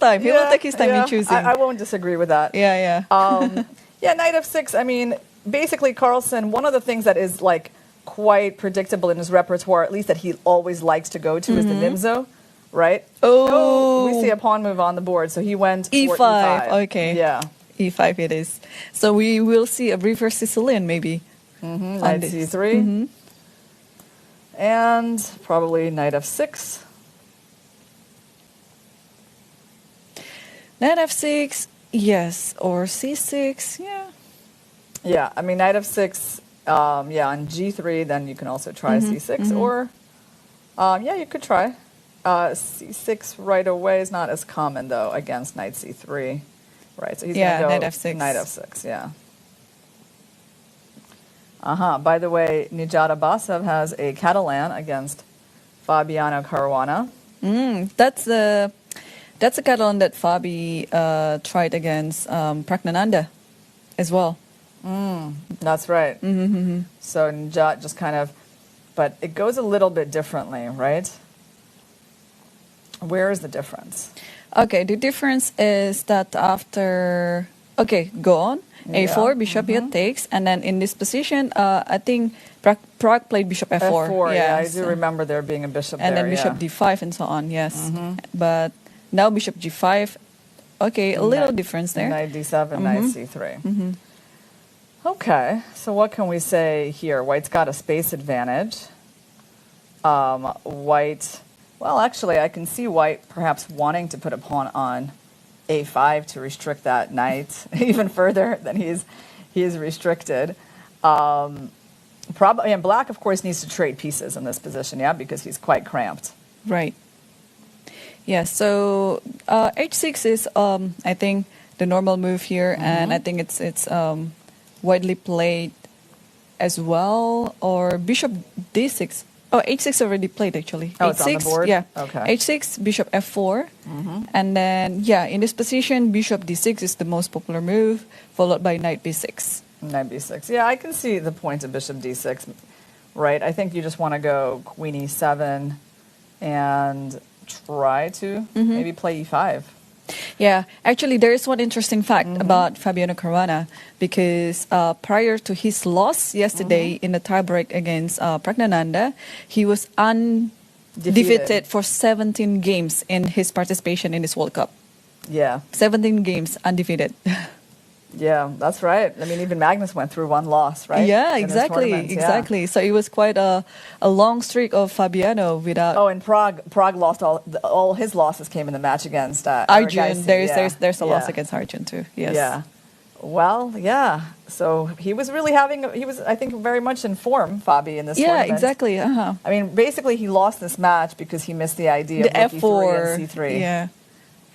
time. He will take his time in choosing. I won't disagree with that. Yeah. Yeah, knight f6. I mean, basically, Carlsen, one of the things that is like quite predictable in his repertoire, at least that he always likes to go to, is the Nimzo, right? Oh, we see a pawn move on the board, so he went E5. for E5. Okay. Yeah. E5 it is. So we will see a reverse Sicilian maybe. Knight c3. And probably knight f6. Knight f6, yes, or c6, yeah. Yeah, I mean, knight f6, on g3, then you can also try c6, or, yeah, you could try. C6 right away is not as common, though, against knight c3. Right, so he's going to go knight f6. Knight f6, yeah. By the way, Nijat Abasov has a Catalan against Fabiano Caruana. That's a Catalan that Fabi tried against Praggnanandhaa as well. That's right. So Nijat just kind of, but it goes a little bit differently, right? Where is the difference? Okay, the difference is that after, go on. A4, bishop e takes, and then in this position, I think Prague played bishop f4. F4, yeah, I do remember there being a bishop and there, then bishop d5 and so on, yes. But now bishop g5, a little difference there. Knight d7, knight c3. Okay, so what can we say here? White's got a space advantage. White, well, actually, I can see White perhaps wanting to put a pawn on a5 to restrict that knight even further than he is restricted. Probably, and Black, of course, needs to trade pieces in this position, yeah, because he's quite cramped. Right. Yeah, so h6 is, I think, the normal move here, and I think it's widely played as well, or bishop d6. Oh, h6 already played, actually. Oh, h6, it's on the board? Yeah. Okay. h6, bishop f4. And then, in this position, bishop d6 is the most popular move, followed by knight b6. Knight b6. Yeah, I can see the point of bishop d6, right? I think you just want to go queen e7 and try to maybe play e5. Yeah, actually, there is one interesting fact about Fabiano Caruana, because prior to his loss yesterday in the tiebreak against Praggnanandhaa, he was undefeated for 17 games in his participation in this World Cup. Yeah. 17 games undefeated. Yeah, that's right. I mean, even Magnus went through one loss, right? Yeah, exactly. So it was quite a long streak of Fabiano without. Oh, and Prague lost all his losses came in the match against Arjun. There's a loss against Arjun too. Yes. Yeah. Well, yeah. So he was really I think, very much in form, Fabi, in this tournament. Yeah, exactly. I mean, basically, he lost this match because he missed the idea of the F4 and C3. Yeah.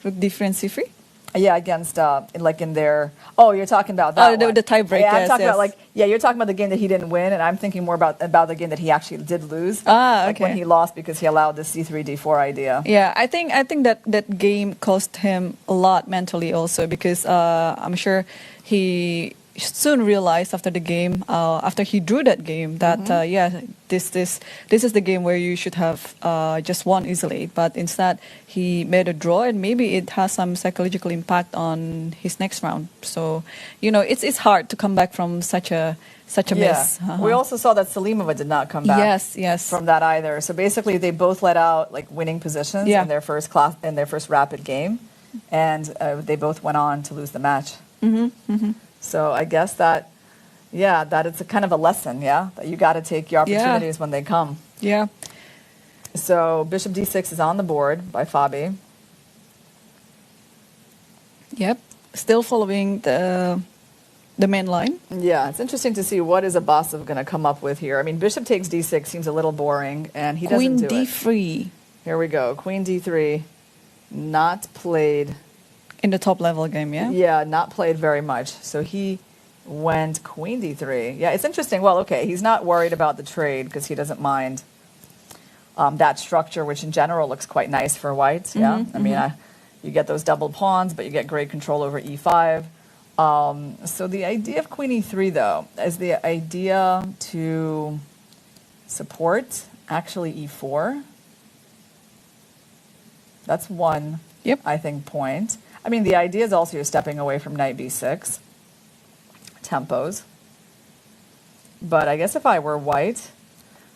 Rook d3 and C3. Yeah, against like in their. Oh, you're talking about that. The tiebreak. Yeah, I'm talking about you're talking about the game that he didn't win, and I'm thinking more about the game that he actually did lose. Okay. Like when he lost because he allowed the C3 D4 idea. Yeah, I think that game cost him a lot mentally also, because I'm sure he soon realized after the game, after he drew that game, that this is the game where you should have just won easily, but instead he made a draw, and maybe it has some psychological impact on his next round. So it's hard to come back from such a miss. We also saw that Salimova did not come back. Yes. From that either. So basically, they both let out like winning positions in their first rapid game, and they both went on to lose the match. So I guess that it's a kind of a lesson, that you got to take your opportunities when they come. Yeah. So bishop d6 is on the board by Fabi. Yep. Still following the main line. Yeah, it's interesting to see what is Abasov going to come up with here. I mean, bishop takes d6 seems a little boring, and he doesn't do it. Queen d3. Here we go. Queen d3, not played. In the top level game, yeah? Yeah, not played very much. So he went queen d3. Yeah, it's interesting. Well, okay, he's not worried about the trade because he doesn't mind that structure, which in general looks quite nice for white. Yeah, I mean, you get those double pawns, but you get great control over e5. So the idea of queen e3, though, is the idea to support actually e4. That's one Yep. I think, point. I mean, the idea is also you're stepping away from knight b6 tempos. But I guess if I were white,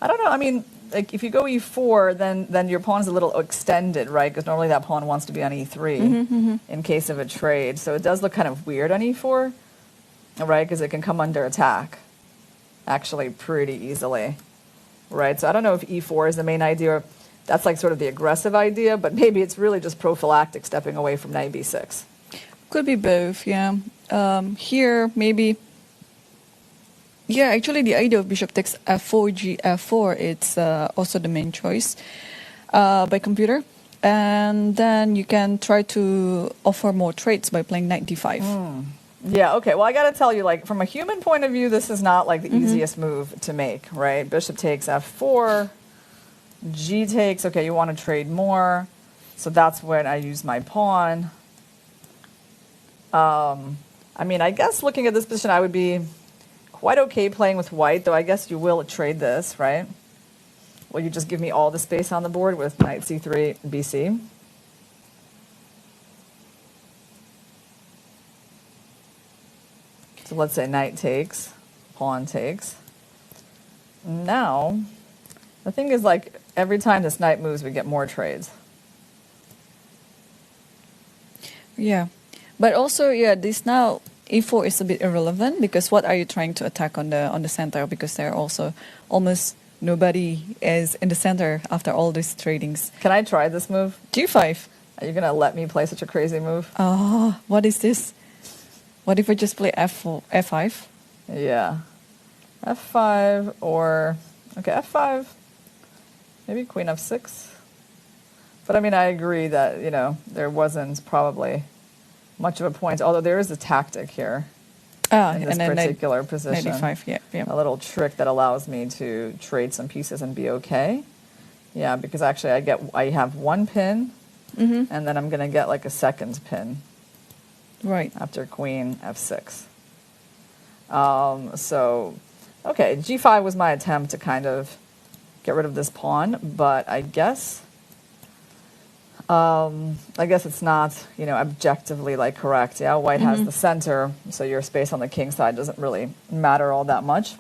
I don't know. I mean, like if you go e4, then your pawn's a little extended, right? Because normally that pawn wants to be on e3 in case of a trade. So it does look kind of weird on e4, right? Because it can come under attack, actually, pretty easily, right? So I don't know if e4 is the main idea. That's like sort of the aggressive idea, but maybe it's really just prophylactic, stepping away from knight b6. Could be both, yeah. Here, maybe... Yeah, actually the idea of bishop takes f4, g f4, it's also the main choice by computer. And then you can try to offer more trades by playing knight d5. Yeah, okay. Well, I got to tell you, like, from a human point of view, this is not, like, the easiest move to make, right? Bishop takes f4, g takes, okay, you want to trade more. So that's when I use my pawn. I mean, I guess looking at this position, I would be quite okay playing with white, though I guess you will trade this, right? Will you just give me all the space on the board with knight c3, bc? So let's say knight takes, pawn takes. Now, the thing is, like, every time this knight moves, we get more trades. Yeah, but also, yeah, this now... e4 is a bit irrelevant because what are you trying to attack on the center? Because there are also almost nobody is in the center after all these tradings. Can I try this move? g5. Are you gonna let me play such a crazy move? Oh, what is this? What if I just play f4, f5? Yeah, f5 or okay, f5. Maybe queen f6. But I mean, I agree that there wasn't probably much of a point, although there is a tactic here in this particular position. 95, yeah. A little trick that allows me to trade some pieces and be okay. Yeah, because actually I have one pin, and then I'm going to get like a second pin. Right. After queen f6. So, okay, g5 was my attempt to kind of get rid of this pawn, but I guess it's not, objectively like correct. Yeah, white has the center, so your space on the king side doesn't really matter all that much.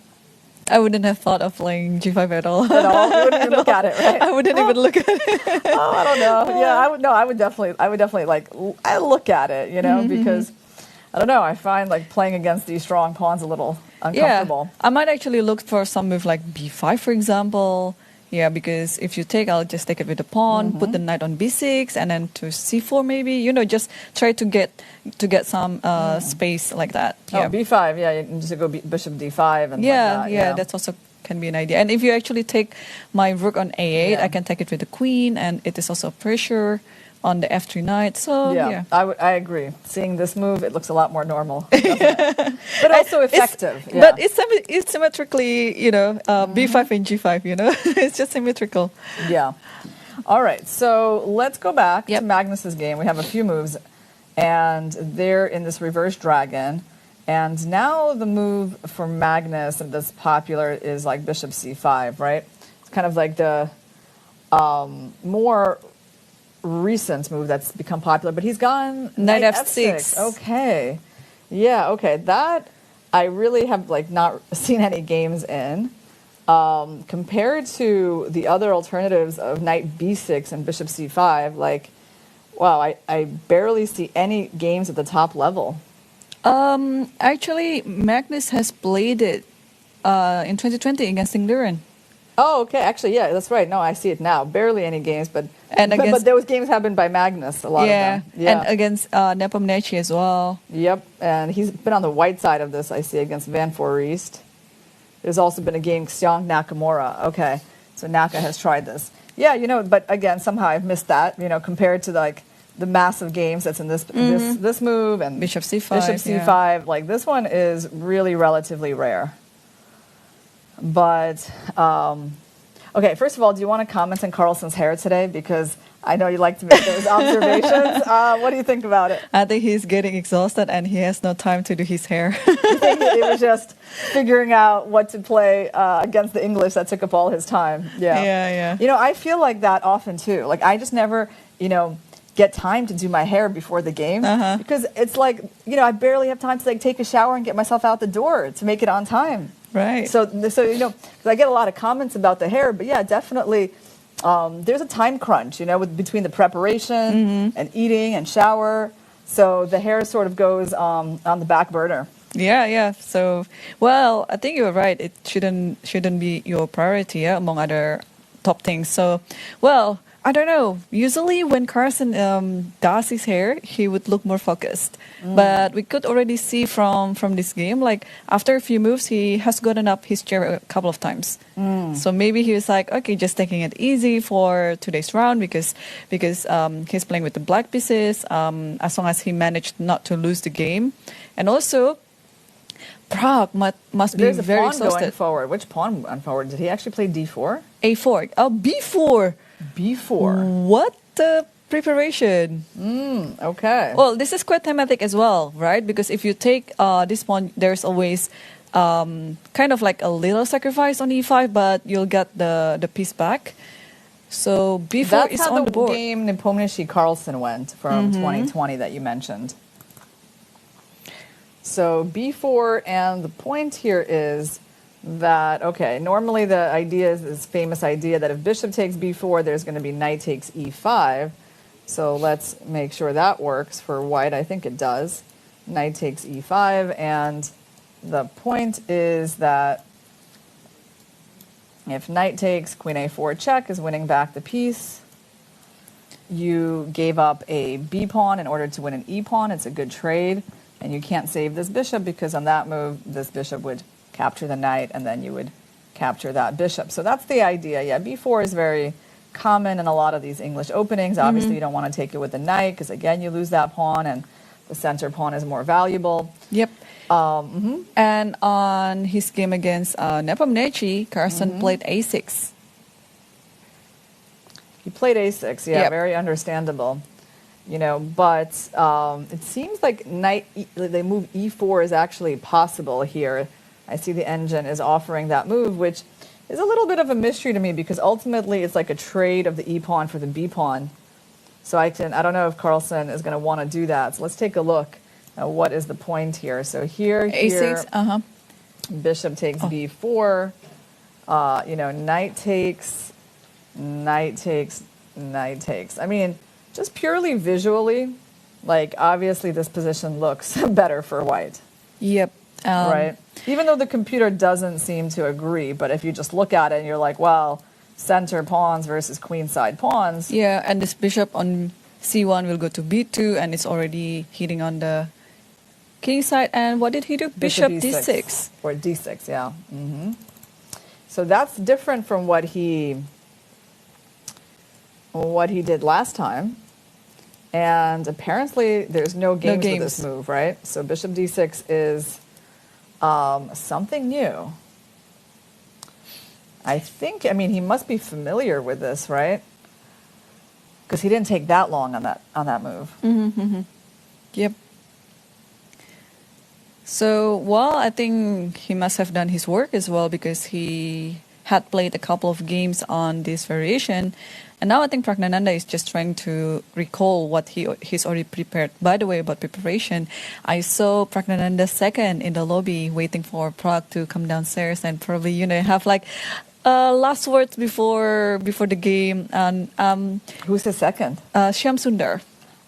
I wouldn't have thought of playing g5 at all. At all? You wouldn't even look at it, right? I wouldn't even look at it. Oh, I don't know. Yeah, I would. No, I would definitely like. I look at it, because I don't know. I find like playing against these strong pawns a little uncomfortable. Yeah, I might actually look for some move like b5, for example. Yeah, because if you take, I'll just take it with the pawn, put the knight on b6, and then to c4 maybe. Just try to get some space like that. Yeah. Oh, b5. Yeah, you can just go bishop d5 and that's also can be an idea. And if you actually take my rook on a8, I can take it with the queen, and it is also pressure on the f3 knight. So yeah. I agree. Seeing this move, it looks a lot more normal, doesn't it? But also effective. But it's symmetrically, b5 and g5. It's just symmetrical. Yeah. All right. So let's go back to Magnus's game. We have a few moves, and they're in this reverse dragon. And now the move for Magnus that's popular is like bishop c5, right? It's kind of like the more recent move that's become popular, but he's gone knight f6. Okay. Yeah, okay. That I really have like not seen any games in. Compared to the other alternatives of knight b6 and bishop c5, like, wow, I barely see any games at the top level. Actually, Magnus has played it in 2020 against Ingduran. Oh, okay. Actually, yeah, that's right. No, I see it now. Barely any games, but those games have been by Magnus, a lot of them. Yeah, and against Nepomniachtchi as well. Yep, and he's been on the white side of this, I see, against Van Foreest. There's also been a game, Xiong Nakamura. Okay, so Naka has tried this. Yeah, but again, somehow I've missed that, compared to like the massive games that's in this move and Bishop c5. Bishop c5. Yeah. Like this one is really relatively rare. But, okay, first of all, do you want to comment on Carlsen's hair today? Because I know you like to make those observations. What do you think about it? I think he's getting exhausted and he has no time to do his hair. You think it was just figuring out what to play against the English that took up all his time? Yeah. Yeah. I feel like that often too. Like I just never, get time to do my hair before the game because it's like, I barely have time to like take a shower and get myself out the door to make it on time. Right. So 'cause I get a lot of comments about the hair, but yeah, definitely there's a time crunch, between the preparation and eating and shower. So the hair sort of goes on the back burner. Yeah. So, well, I think you're right. It shouldn't be your priority among other top things. So, well, I don't know. Usually when Carlsen does his hair, he would look more focused. But we could already see from this game, like after a few moves, he has gotten up his chair a couple of times. So maybe he was like, okay, just taking it easy for today's round because he's playing with the black pieces. As long as he managed not to lose the game, and also Pragg must be There's a very pawn exhausted. going forward. Which pawn going forward? Did he actually play d4? A4. Oh, B4. b4. What the preparation? Okay. Well, this is quite thematic as well, right? Because if you take this pawn, there's always kind of like a little sacrifice on E5, but you'll get the piece back. So B4 That's is how on the board. game Nepomniachtchi Carlsen went from 2020 that you mentioned. So b4, and the point here is that, okay, normally the idea is this famous idea that if bishop takes b4, there's going to be knight takes e5. So let's make sure that works for white. I think it does. Knight takes e5, and the point is that if knight takes, queen a4 check is winning back the piece. You gave up a b pawn in order to win an e pawn. It's a good trade. And you can't save this bishop because on that move, this bishop would capture the knight, and then you would capture that bishop. So that's the idea. Yeah, b4 is very common in a lot of these English openings. Obviously, you don't want to take it with the knight because, again, you lose that pawn, and the center pawn is more valuable. Yep. And on his game against Nepomniachtchi, Carlsen played a6. He played a6, yeah, Yep. very understandable. But it seems like they move e4 is actually possible here. I see the engine is offering that move, which is a little bit of a mystery to me because ultimately it's like a trade of the e pawn for the b pawn. So I don't know if Carlsen is going to want to do that. So let's take a look at what is the point here. So here, A6, bishop takes b4, knight takes, knight takes, knight takes. I mean, just purely visually, like obviously this position looks better for white. Yep. Right? Even though the computer doesn't seem to agree, but if you just look at it and you're like, well, center pawns versus queenside pawns. Yeah, and this bishop on C1 will go to B2, and it's already hitting on the king side. And what did he do? Bishop D6. Or D6, yeah. So that's different from what he did last time. And apparently there's no games with this move, right? So bishop D6 is something new. I think, he must be familiar with this, right? Because he didn't take that long on that move. Yep. So, well, I think he must have done his work as well because he had played a couple of games on this variation. And now I think Praggnanandhaa is just trying to recall what he's already prepared. By the way, about preparation, I saw Praggnanandhaa second in the lobby waiting for Pragg to come downstairs and probably, have like last words before the game. And who's the second? Shyam Sundar.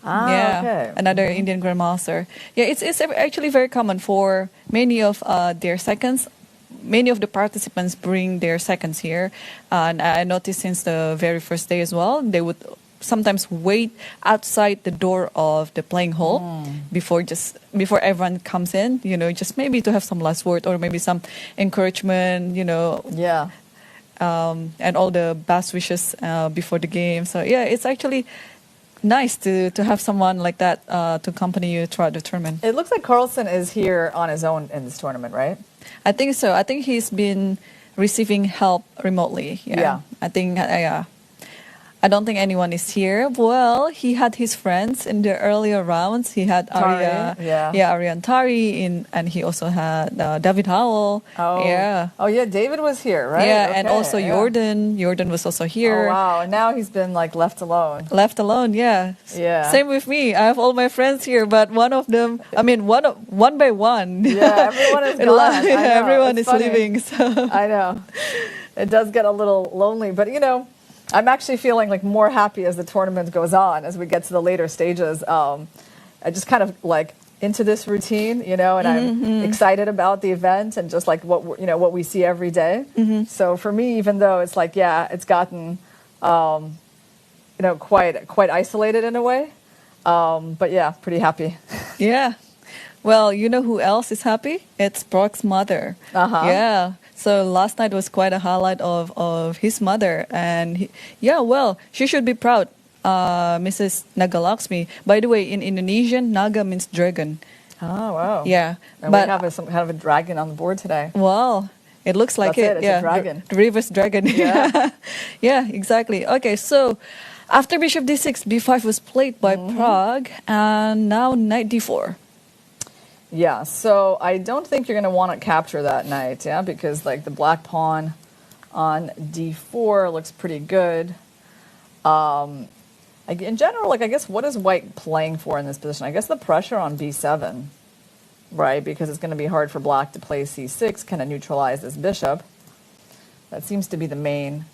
Okay. Another Indian grandmaster. Yeah, it's actually very common for many of their seconds. Many of the participants bring their seconds here, and I noticed since the very first day as well, they would sometimes wait outside the door of the playing hall before everyone comes in. Just maybe to have some last word or maybe some encouragement. Yeah. And all the best wishes before the game. So yeah, it's actually nice to have someone like that to accompany you throughout the tournament. It looks like Carlsen is here on his own in this tournament, right? I think so. I think he's been receiving help remotely. Yeah. I think, I don't think anyone is here. Well, he had his friends in the earlier rounds. He had Arya, Arya and Tari, and he also had David Howell. Oh, yeah. Oh, yeah. David was here, right? Yeah, okay, and also Jordan. Jordan was also here. Oh, wow. And now he's been like left alone. Left alone, yeah. Yeah. Same with me. I have all my friends here, but one of them, I mean, one by one. Yeah, everyone is gone. Everyone is funny. leaving. So. I know. It does get a little lonely, but I'm actually feeling like more happy as the tournament goes on, as we get to the later stages. I just kind of like into this routine, and I'm excited about the event and just like what we see every day. So for me, even though it's like, it's gotten, quite isolated in a way. But yeah, pretty happy. Yeah. Well, you know who else is happy? It's Brock's mother. Yeah. So last night was quite a highlight of his mother. And she should be proud, Mrs. Nagalaxmi. By the way, in Indonesian, Naga means dragon. Oh, wow. Yeah. And we have some kind of a dragon on the board today. Well, it looks like it. It's a dragon. The reverse dragon. Yeah. Yeah, exactly. Okay, so after bishop d6, b5 was played by Prague, and now knight d4. Yeah, so I don't think you're going to want to capture that knight, because like the black pawn on d4 looks pretty good. In general, I guess what is white playing for in this position? I guess the pressure on b7, right? Because it's going to be hard for black to play c6, kind of neutralize this bishop. That seems to be the main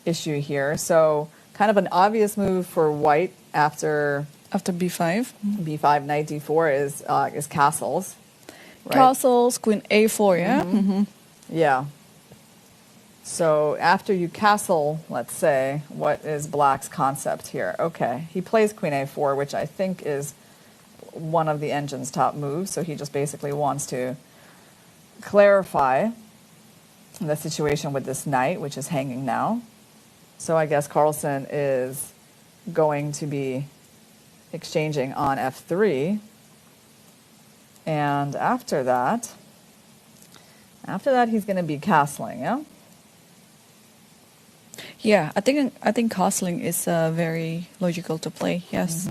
issue here. So kind of an obvious move for white after b5. b5, knight d4 is castles. Right? Castles, queen a4, yeah? Yeah. So after you castle, let's say, what is black's concept here? Okay, he plays queen a4, which I think is one of the engine's top moves. So he just basically wants to clarify the situation with this knight, which is hanging now. So I guess Carlsen is going to be exchanging on f3, and after that he's going to be castling. Yeah, I think castling is very logical to play. Yes,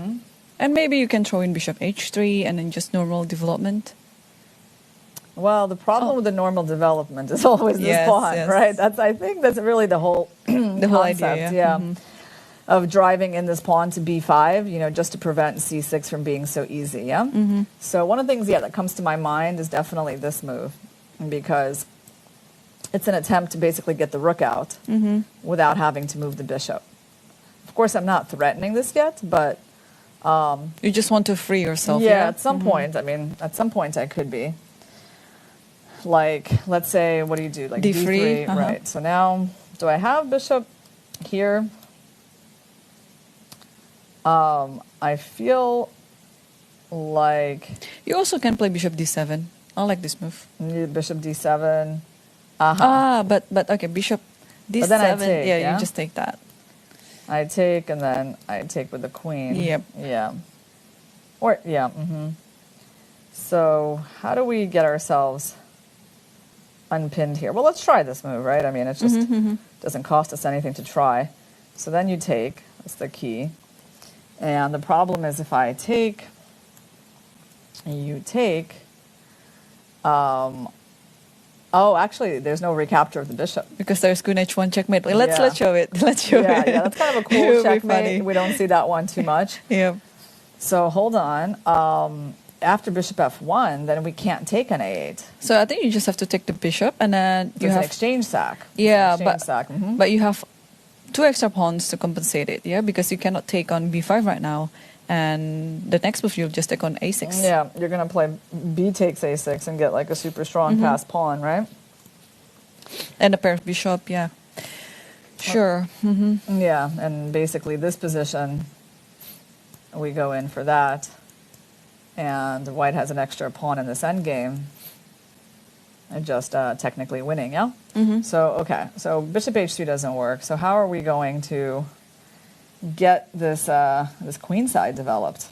and maybe you can throw in bishop h3 and then just normal development. Well, the problem with the normal development is always this pawn, right? I think that's really the whole the whole idea. Yeah. Of driving in this pawn to b5, just to prevent c6 from being so easy, So one of the things, that comes to my mind is definitely this move, because it's an attempt to basically get the rook out without having to move the bishop. Of course, I'm not threatening this yet, but... you just want to free yourself, Yeah, at some point, at some point I could be. Like, let's say, what do you do? Like d3, right. So now, do I have bishop here? I feel like... You also can play bishop d7. I like this move. Bishop d7. But okay, bishop d7. But then I take, you just take that. I take, and then I take with the queen. Yep. Yeah. Or, So how do we get ourselves unpinned here? Well, let's try this move, right? I mean, it just doesn't cost us anything to try. So then you take. That's the key. And the problem is if I take, you take, actually, there's no recapture of the bishop. Because there's queen h1 checkmate. Let's show it. Let's show it. Yeah, that's kind of a cool checkmate. We don't see that one too much. Yeah. So hold on. After bishop f1, then we can't take an a8. So I think you just have to take the bishop, and then you have an exchange sack. Yeah, but you have 2 extra pawns to compensate it, because you cannot take on b5 right now, and the next move you'll just take on a6. Yeah, you're going to play b takes a6 and get like a super strong passed pawn, right? And a pair of bishop, yeah. Sure. Yeah, and basically this position, we go in for that, and white has an extra pawn in this endgame. And just technically winning, yeah? So, okay, so bishop h2 doesn't work. So how are we going to get this this queen side developed?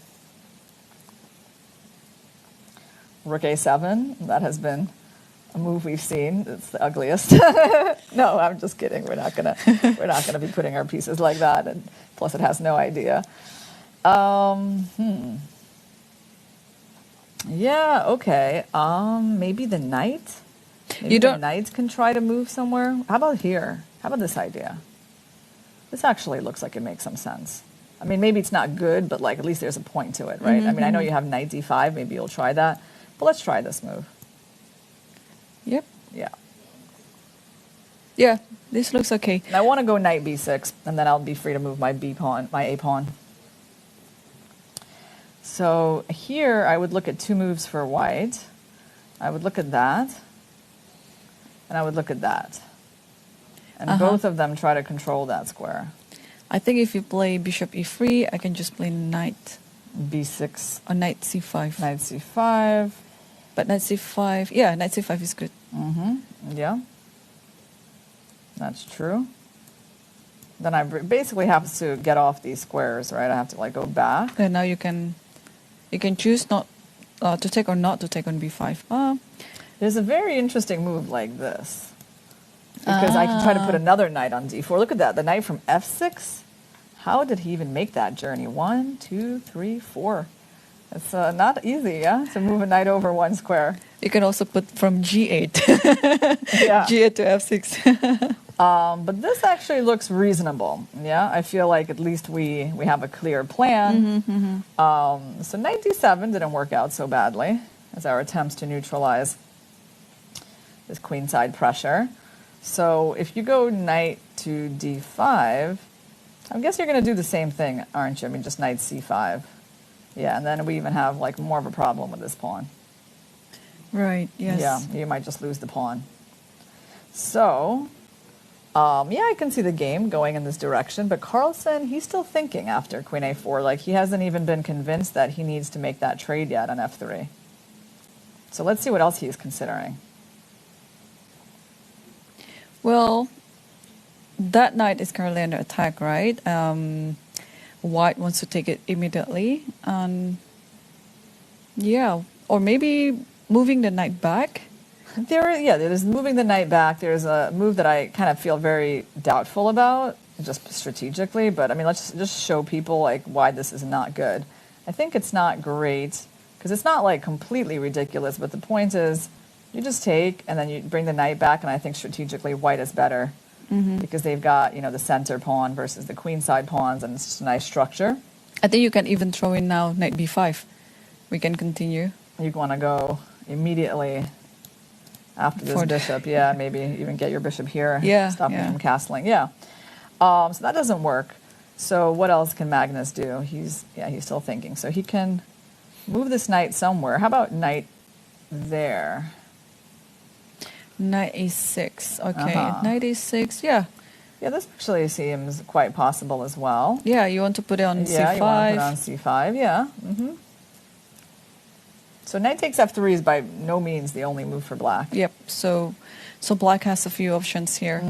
Rook a7, that has been a move we've seen. It's the ugliest. No, I'm just kidding. We're not gonna be putting our pieces like that. And plus, it has no idea. Yeah. Okay. Maybe the knight. Maybe the knight can try to move somewhere. How about here? How about this idea? This actually looks like it makes some sense. I mean, maybe it's not good, but like at least there's a point to it, right? I mean, I know you have knight d5. Maybe you'll try that. But let's try this move. Yep. Yeah. Yeah, this looks okay. And I want to go knight b6, and then I'll be free to move my b pawn, my a pawn. So here I would look at two moves for white. I would look at that, and I would look at that. And both of them try to control that square. I think if you play bishop e3, I can just play knight b6 or knight c5. Knight c5. But knight c5, yeah, knight c5 is good. Yeah, that's true. Then I basically have to get off these squares, right? I have to like go back. And now you can choose not to take or not to take on b5. There's a very interesting move like this. Because I can try to put another knight on d4. Look at that, the knight from f6. How did he even make that journey? 1, 2, 3, 4. It's not easy, yeah, to move a knight over one square. You can also put from g8. Yeah. g8 to f6. But this actually looks reasonable. Yeah, I feel like at least we have a clear plan. So knight d7 didn't work out so badly as our attempts to neutralize this queenside pressure. So if you go knight to d5, I guess you're going to do the same thing, aren't you? I mean, just knight c5. Yeah, and then we even have like more of a problem with this pawn. Right, yes. Yeah, you might just lose the pawn. So, yeah, I can see the game going in this direction, but Carlsen, he's still thinking after queen a4. Like, he hasn't even been convinced that he needs to make that trade yet on f3. So let's see what else he's considering. Well, that knight is currently under attack, right? White wants to take it immediately. Yeah, or maybe moving the knight back. There's moving the knight back. There's a move that I kind of feel very doubtful about, just strategically. But I mean, let's just show people like why this is not good. I think it's not great because it's not like completely ridiculous. But the point is, you just take and then you bring the knight back, and I think strategically white is better because they've got the center pawn versus the queenside pawns, and it's just a nice structure. I think you can even throw in now knight b5. We can continue. You want to go immediately after this bishop, yeah, maybe even get your bishop here, stop him from castling, so that doesn't work. So what else can Magnus do? He's still thinking. So he can move this knight somewhere. How about knight there? Knight a6. Okay, knight a6. Yeah. Yeah, this actually seems quite possible as well. Yeah, you want to put it on c5. Yeah, you want to put it on c5. Yeah. So knight takes f3 is by no means the only move for black. Yep. So black has a few options here.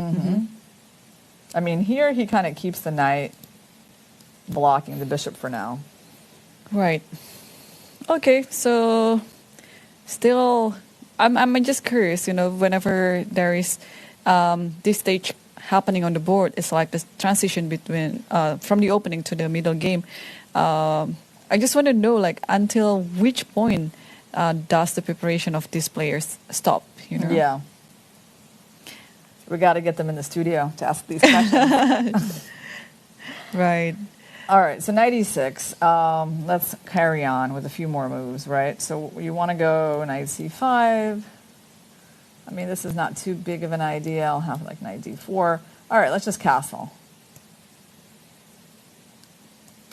I mean, here he kind of keeps the knight blocking the bishop for now. Right. Okay. So still, I'm just curious. Whenever there is this stage happening on the board, it's like this transition between from the opening to the middle game. I just want to know, like, until which point does the preparation of these players stop? Yeah. We got to get them in the studio to ask these questions. Right. All right, so knight e6. Let's carry on with a few more moves, right? So you want to go knight c5. I mean, this is not too big of an idea. I'll have like knight d4. All right, let's just castle.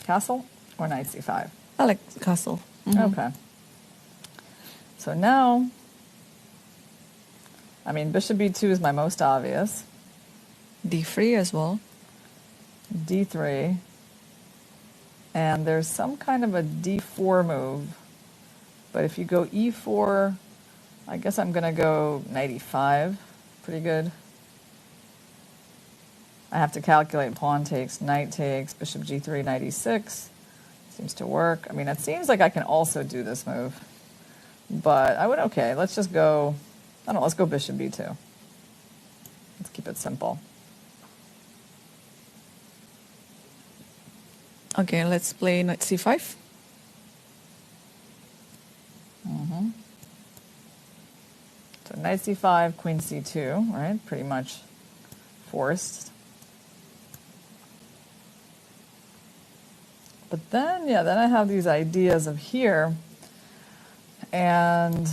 Castle or knight c5? I like castle. Okay. So now, I mean, bishop b2 is my most obvious. d3 as well. d3. And there's some kind of a d4 move. But if you go e4, I guess I'm going to go knight e5. Pretty good. I have to calculate pawn takes, knight takes, bishop g3, knight e6. Seems to work. I mean, it seems like I can also do this move. But I would, okay, let's just go. don't know, let's go bishop b2. Let's keep it simple. Okay, let's play knight c5. So knight c5, queen c2, right? Pretty much forced. But then, yeah, then I have these ideas of here, and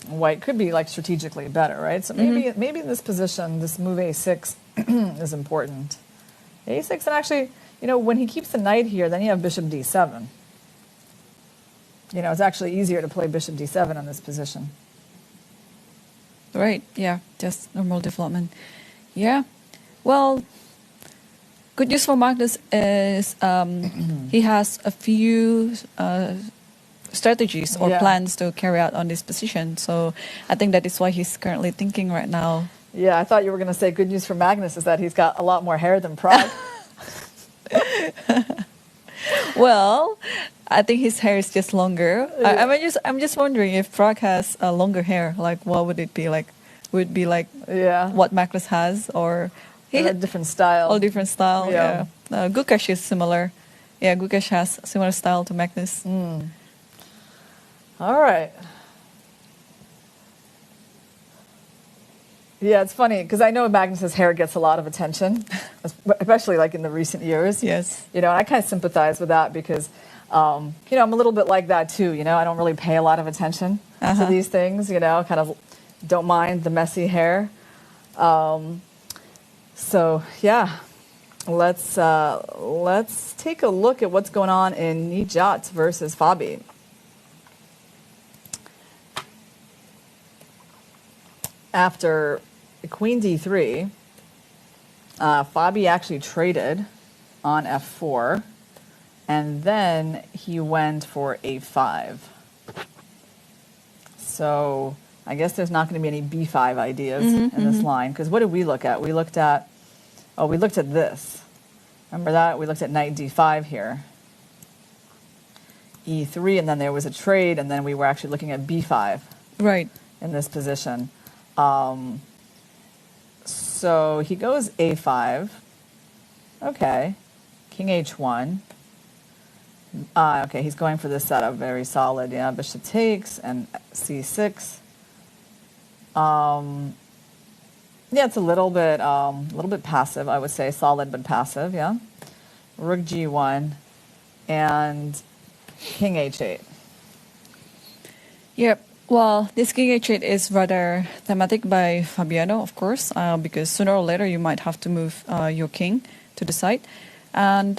white could be like strategically better, right? So maybe in this position, this move a6 is important. A6, and actually, you know, when he keeps the knight here, then you have bishop d7. You know, it's actually easier to play bishop d7 in this position. Right, yeah, just normal development. Yeah, well, good news for Magnus is he has a few strategies or plans to carry out on this position. So I think that is why he's currently thinking right now. Yeah, I thought you were going to say good news for Magnus is that he's got a lot more hair than Pragg. Well, I think his hair is just longer. I'm just wondering if Pragg has longer hair. Like, what would it be like? Would it be like what Magnus has, or a different style? All different style. Yeah. Gukesh is similar. Yeah, Gukesh has similar style to Magnus. All right. Yeah, it's funny because I know Magnus's hair gets a lot of attention, especially like in the recent years. Yes. You know, and I kind of sympathize with that because, you know, I'm a little bit like that too. You know, I don't really pay a lot of attention to these things. You know, kind of don't mind the messy hair. So yeah, let's take a look at what's going on in Nijat versus Fabi. After queen d3, Fabi actually traded on f4, and then he went for a5. So I guess there's not going to be any b5 ideas in this line, because what did we look at? We looked at, we looked at this. Remember that? We looked at knight d5 here. e3, and then there was a trade, and then we were actually looking at b5 in this position. So he goes a5. Okay. King h1. Okay, he's going for this setup. Very solid. Yeah, bishop takes and c6. Yeah, it's a little bit passive, I would say. Solid but passive, yeah. Rook g1 and king h8. Yep. Well, this king h8 is rather thematic by Fabiano, of course, because sooner or later you might have to move your king to the side. And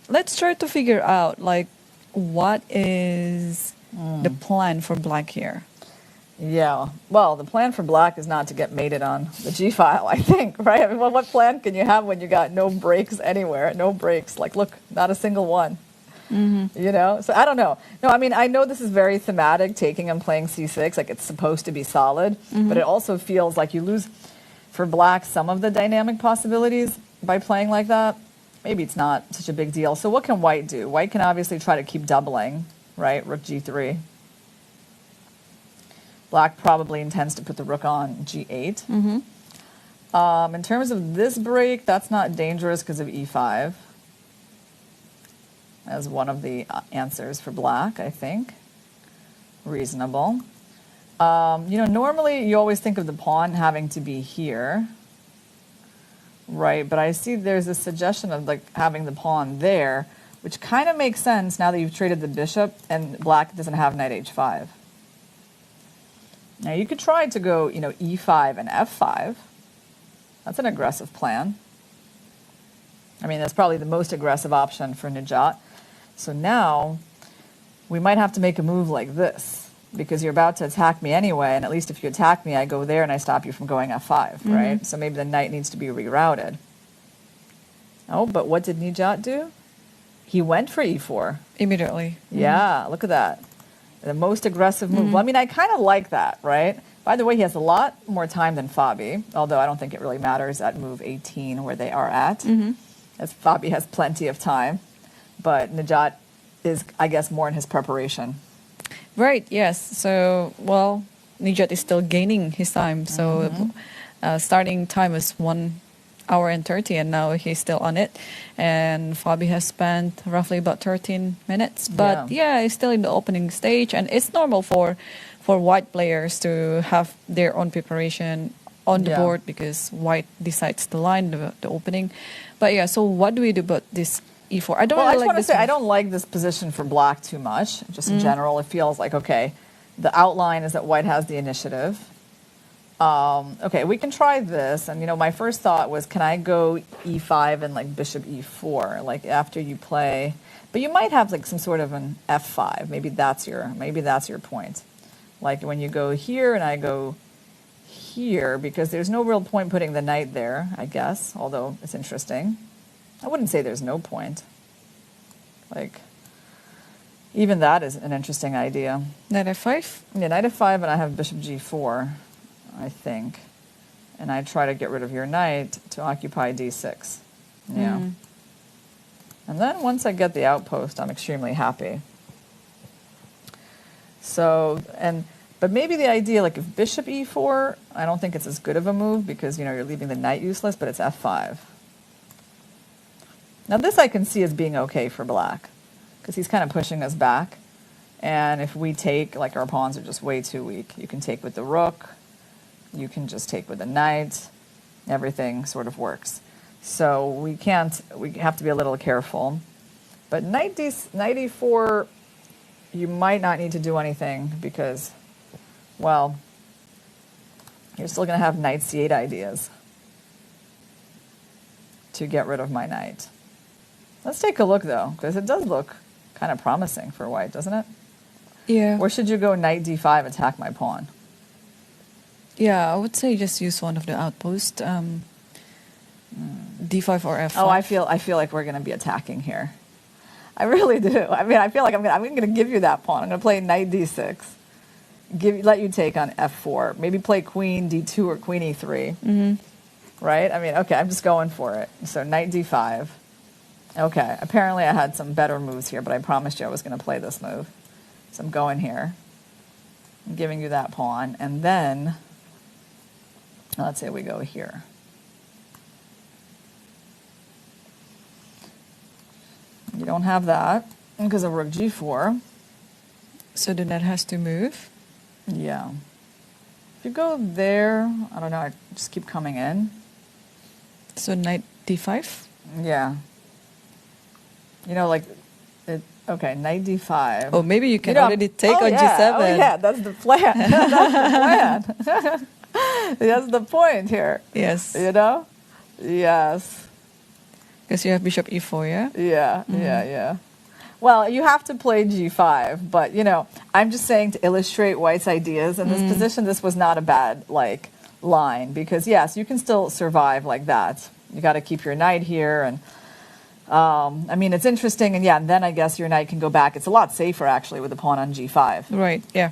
let's try to figure out, like, what is the plan for black here? Yeah, well, the plan for black is not to get mated on the g-file, I think, right? I mean, what plan can you have when you got no breaks anywhere? No breaks. Like, look, not a single one. You know, so I don't know. No, I mean, I know this is very thematic, taking and playing c6, like it's supposed to be solid, but it also feels like you lose, for black, some of the dynamic possibilities by playing like that. Maybe it's not such a big deal. So what can white do? White can obviously try to keep doubling, right? Rook g3. Black probably intends to put the rook on g8. In terms of this break, that's not dangerous because of e5. As one of the answers for black, I think. Reasonable. You know, normally you always think of the pawn having to be here, right? But I see there's a suggestion of like having the pawn there, which kind of makes sense now that you've traded the bishop and black doesn't have knight h5. Now you could try to go, you know, e5 and f5. That's an aggressive plan. I mean, that's probably the most aggressive option for Nijat. So now we might have to make a move like this because you're about to attack me anyway, and at least if you attack me, I go there and I stop you from going f5, right? So maybe the knight needs to be rerouted. Oh, but what did Nijat do? He went for e4. Immediately. Yeah, look at that. The most aggressive move. Well, I mean, I kind of like that, right? By the way, he has a lot more time than Fabi, although I don't think it really matters at move 18 where they are at, as Fabi has plenty of time. But Nijat is, I guess, more in his preparation. Right, yes. So, well, Nijat is still gaining his time. So, starting time was 1 hour and 30, and now he's still on it. And Fabi has spent roughly about 13 minutes. But yeah, he's still in the opening stage, and it's normal for white players to have their own preparation on the board because white decides the line, the opening. But yeah, so what do we do about this e4? I don't I really just like want to this say move. I don't like this position for black too much. Just in general, it feels like, okay, the outline is that white has the initiative. Okay, we can try this. And, you know, my first thought was, can I go e5 and like bishop e4, like after you play? But you might have like some sort of an f5. Maybe that's your point. Like when you go here and I go here, because there's no real point putting the knight there, I guess, although it's interesting. I wouldn't say there's no point. Like, even that is an interesting idea. Knight f5? Yeah, knight f5 and I have bishop g4, I think. And I try to get rid of your knight to occupy d6. Yeah. And then once I get the outpost, I'm extremely happy. So, but maybe the idea, like if bishop e4, I don't think it's as good of a move because, you know, you're leaving the knight useless, but it's f5. Now this I can see as being okay for black because he's kind of pushing us back. And if we take, like our pawns are just way too weak. You can take with the rook. You can just take with the knight. Everything sort of works. So we have to be a little careful. But knight e4, you might not need to do anything because, well, you're still going to have knight c8 ideas to get rid of my knight. Let's take a look, though, because it does look kind of promising for white, doesn't it? Yeah. Or should you go knight d5, attack my pawn? Yeah, I would say just use one of the outposts, d5 or f5. Oh, I feel like we're going to be attacking here. I really do. I mean, I feel like I'm going to give you that pawn. I'm going to play knight d6. Let you take on f4. Maybe play queen d2 or queen e3. Right? I mean, okay, I'm just going for it. So knight d5. Okay, apparently I had some better moves here, but I promised you I was going to play this move. So I'm going here. I'm giving you that pawn. And then, let's say we go here. You don't have that because of rook g4. So the knight has to move. Yeah. If you go there, I don't know, I just keep coming in. So knight d5? Yeah. You know, like, okay, knight d5. Oh, maybe you can already take on g7. Oh, yeah, that's the plan. That's the plan. That's the point here. Yes. You know? Yes. Because you have bishop e4, yeah? Yeah, yeah. Well, you have to play g5, but, you know, I'm just saying to illustrate white's ideas. In this position, this was not a bad, like, line. Because, yes, you can still survive like that. You got to keep your knight here. And, I mean, it's interesting. And, yeah, and then I guess your knight can go back. It's a lot safer, actually, with the pawn on g5. Right, yeah.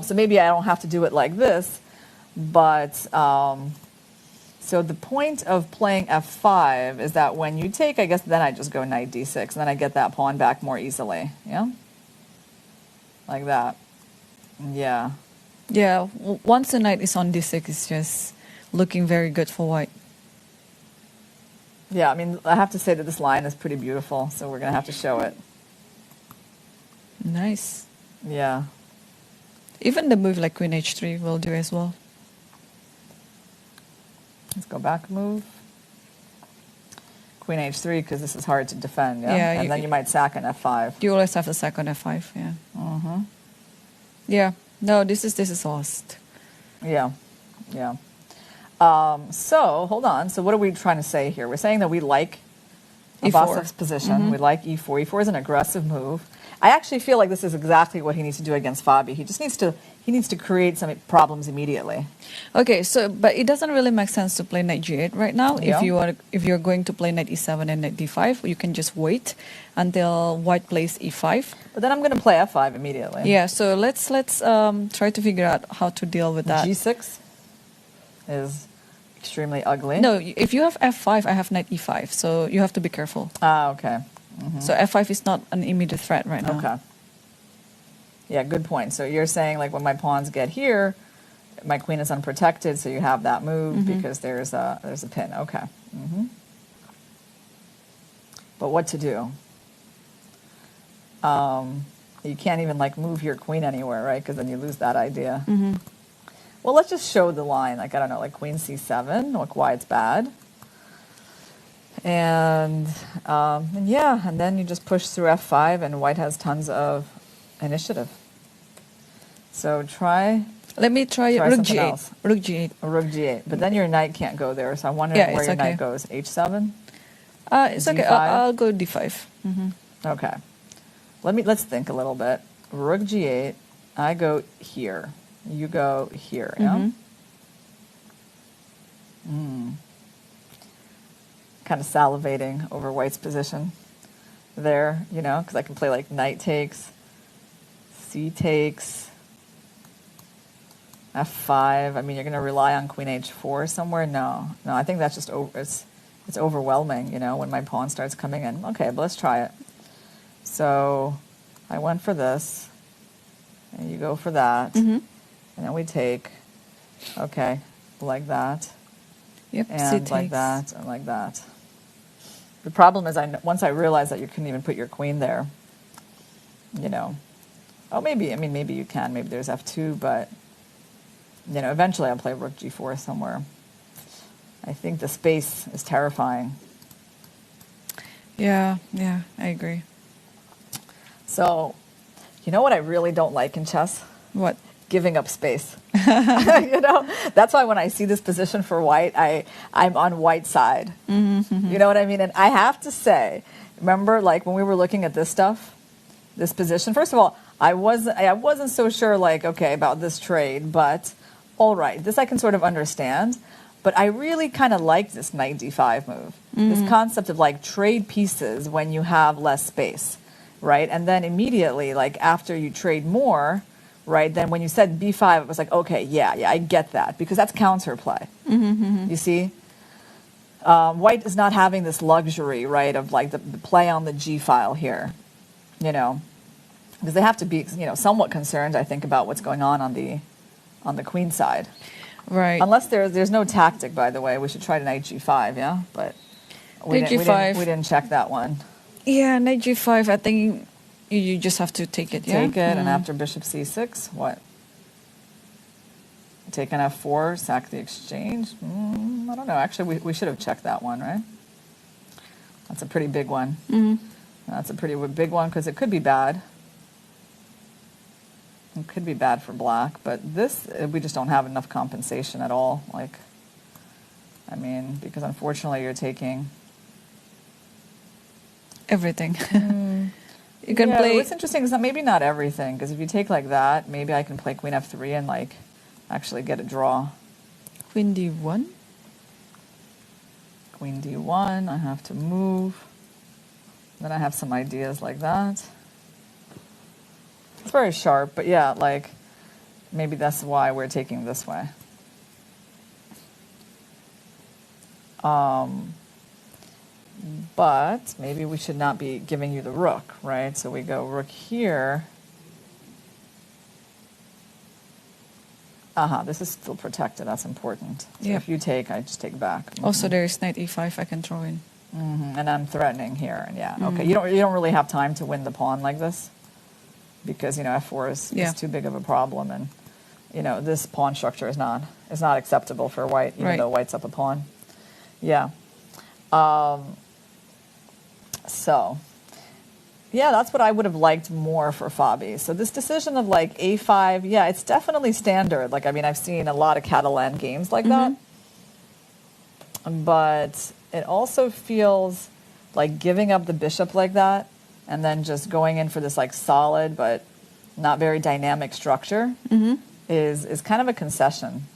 So maybe I don't have to do it like this. But, so the point of playing f5 is that when you take, I guess then I just go knight d6, and then I get that pawn back more easily, yeah? Like that. Yeah. Yeah, once the knight is on d6, it's just looking very good for white. Yeah, I mean, I have to say that this line is pretty beautiful, so we're going to have to show it. Nice. Yeah. Even the move like queen h3 will do as well. Let's go back move. Queen h3, because this is hard to defend, yeah? Yeah, and then you might sack on f5. You always have to sack on f5, yeah. Yeah, no, this is lost. Yeah, yeah. So, hold on. So what are we trying to say here? We're saying that we like Abasov's position. We like e4. e4 is an aggressive move. I actually feel like this is exactly what he needs to do against Fabi. He just needs to create some problems immediately. Okay, so but it doesn't really make sense to play knight g8 right now. Yeah. If you're going to play knight e7 and knight d5, you can just wait until white plays e5. But then I'm going to play f5 immediately. Yeah, so let's try to figure out how to deal with that. g6 is extremely ugly. No, if you have f5, I have knight e5, so you have to be careful. Ah, okay. So f5 is not an immediate threat right now. Okay. Yeah, good point. So you're saying like when my pawns get here, my queen is unprotected, so you have that move because there's a pin. Okay. But what to do? You can't even like move your queen anywhere, right? Because then you lose that idea. Well, let's just show the line. Like, I don't know, like queen c7, look why it's bad. And yeah, and then you just push through f5 and white has tons of initiative. So try... Let me try rook g8. Else. Rook g8. Rook g8. But then your knight can't go there, so I wonder where your knight goes. h7? It's D5? okay. I'll go d5. Okay. Let's think a little bit. Rook g8. I go here. You go here. Yeah. Kind of salivating over white's position there, you know, because I can play like knight takes, c takes, f5. I mean, you're going to rely on queen h4 somewhere. No, I think that's just it's overwhelming, you know, when my pawn starts coming in. Okay, but let's try it. So I went for this, and you go for that, and then we take, okay, like that, and like that, and like that. The problem is, once I realized that you couldn't even put your queen there, you know, maybe you can, maybe there's f2, but, you know, eventually I'll play rook g4 somewhere. I think the space is terrifying. Yeah, I agree. So, you know what I really don't like in chess? What? Giving up space. You know, that's why when I see this position for white, I'm on white's side. You know what I mean? And I have to say, remember, like when we were looking at this stuff, this position. First of all, I wasn't so sure, like, okay, about this trade, but all right, this I can sort of understand. But I really kind of like this knight d5 move. This concept of like trade pieces when you have less space, right? And then immediately, like after you trade more, right, then when you said b5, it was like, okay, yeah, I get that, because that's counterplay. You see? White is not having this luxury, right, of like the play on the g file here, you know, because they have to be, you know, somewhat concerned, I think, about what's going on the queen side. Right. Unless there's no tactic, by the way. We should try knight g5, yeah? But we didn't check that one. Yeah, knight g5, I think you just have to take it, yeah? Take it, and after bishop c6, what? Take an f4, sack the exchange? I don't know. Actually, we should have checked that one, right? That's a pretty big one. That's a pretty big one, because it could be bad. It could be bad for black, but this, we just don't have enough compensation at all. Like, I mean, because unfortunately you're taking everything. You can play. What's interesting is that maybe not everything, because if you take like that, maybe I can play queen f3 and like actually get a draw. Queen d1. Queen d1. I have to move. Then I have some ideas like that. It's very sharp, but yeah, like maybe that's why we're taking this way. But maybe we should not be giving you the rook, right? So we go rook here. This is still protected. That's important. So if you take, I just take back. Also, there's knight e5 I can throw in. And I'm threatening here, and yeah, okay. You don't really have time to win the pawn like this, because you know f4 is too big of a problem, and you know this pawn structure is not acceptable for white, even though white's up a pawn. Yeah. So, yeah, that's what I would have liked more for Fabi. So this decision of like a5, yeah, it's definitely standard. Like, I mean, I've seen a lot of Catalan games like that. But it also feels like giving up the bishop like that and then just going in for this like solid but not very dynamic structure is kind of a concession.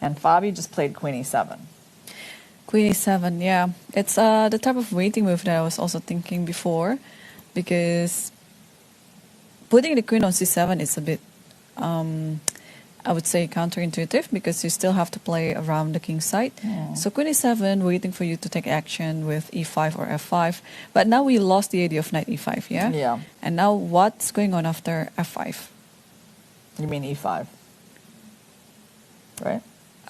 And Fabi just played queen e7. Queen e7, yeah. It's the type of waiting move that I was also thinking before, because putting the queen on c7 is a bit I would say counterintuitive because you still have to play around the king side. So queen e7, waiting for you to take action with e5 or f5. But now we lost the idea of knight e5, yeah? Yeah. And now what's going on after f5? You mean e5, right?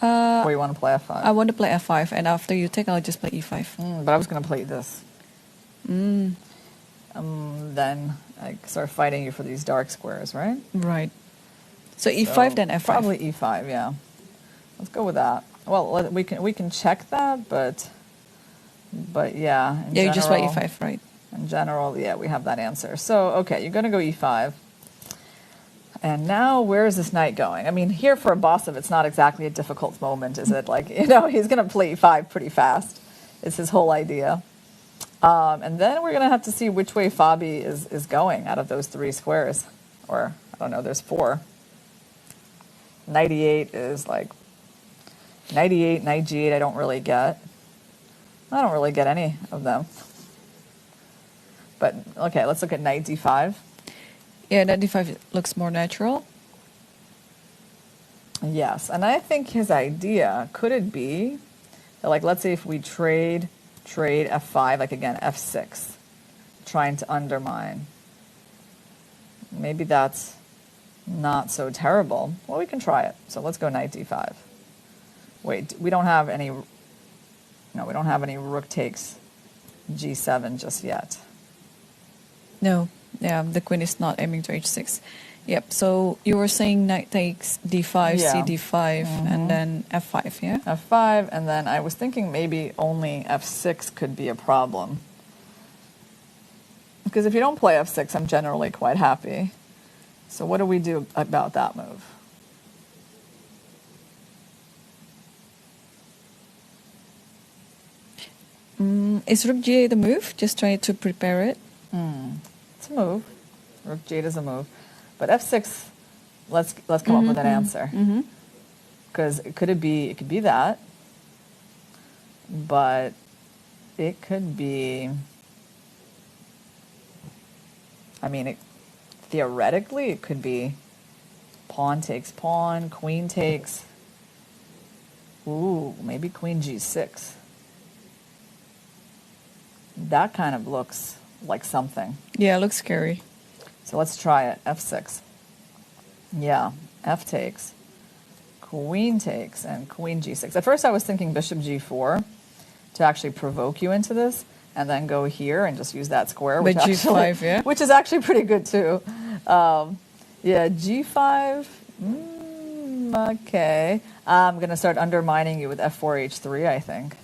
Or you want to play f5? I want to play f5, and after you take, I'll just play e5. But I was going to play this. Then I start fighting you for these dark squares, right? Right. So e5 then f5. Probably e5, yeah. Let's go with that. Well, we can check that, but yeah. Yeah, you just play e5, right? In general, yeah, we have that answer. So okay, you're going to go e5. And now, where is this knight going? I mean, here for Abasov, it's not exactly a difficult moment, is it? Like, you know, he's going to play e5 pretty fast. It's his whole idea. And then we're going to have to see which way Fabi is going out of those 3 squares. Or, I don't know, there's 4. Knight e8 is like, knight e8, knight g8, I don't really get. I don't really get any of them. But, okay, let's look at knight d5. Yeah, knight d5 looks more natural. Yes, and I think his idea, could it be, that like, let's say if we trade f5, like again, f6, trying to undermine. Maybe that's not so terrible. Well, we can try it. So let's go knight d5. Wait, we don't have any, no, we don't have any rook takes g7 just yet. No. Yeah, the queen is not aiming to h6. Yep, so you were saying knight takes d5, Yeah. cd5, and then f5, yeah? f5, and then I was thinking maybe only f6 could be a problem. Because if you don't play f6, I'm generally quite happy. So what do we do about that move? Is rook g8 the move? Just try to prepare it. It's a move. Rook g8 is a move. But f6, let's come up with an answer. Because it could be that. But it could be, I mean, theoretically, it could be pawn takes pawn, queen takes. Ooh, maybe queen g6. That kind of looks like something. Yeah, it looks scary. So let's try it. f6. Yeah, f takes, queen takes, and queen g6. At first I was thinking bishop g4 to actually provoke you into this, and then go here and just use that square. But g5, yeah? Which is actually pretty good too. Yeah, g5. Okay. I'm going to start undermining you with f4, h3, I think.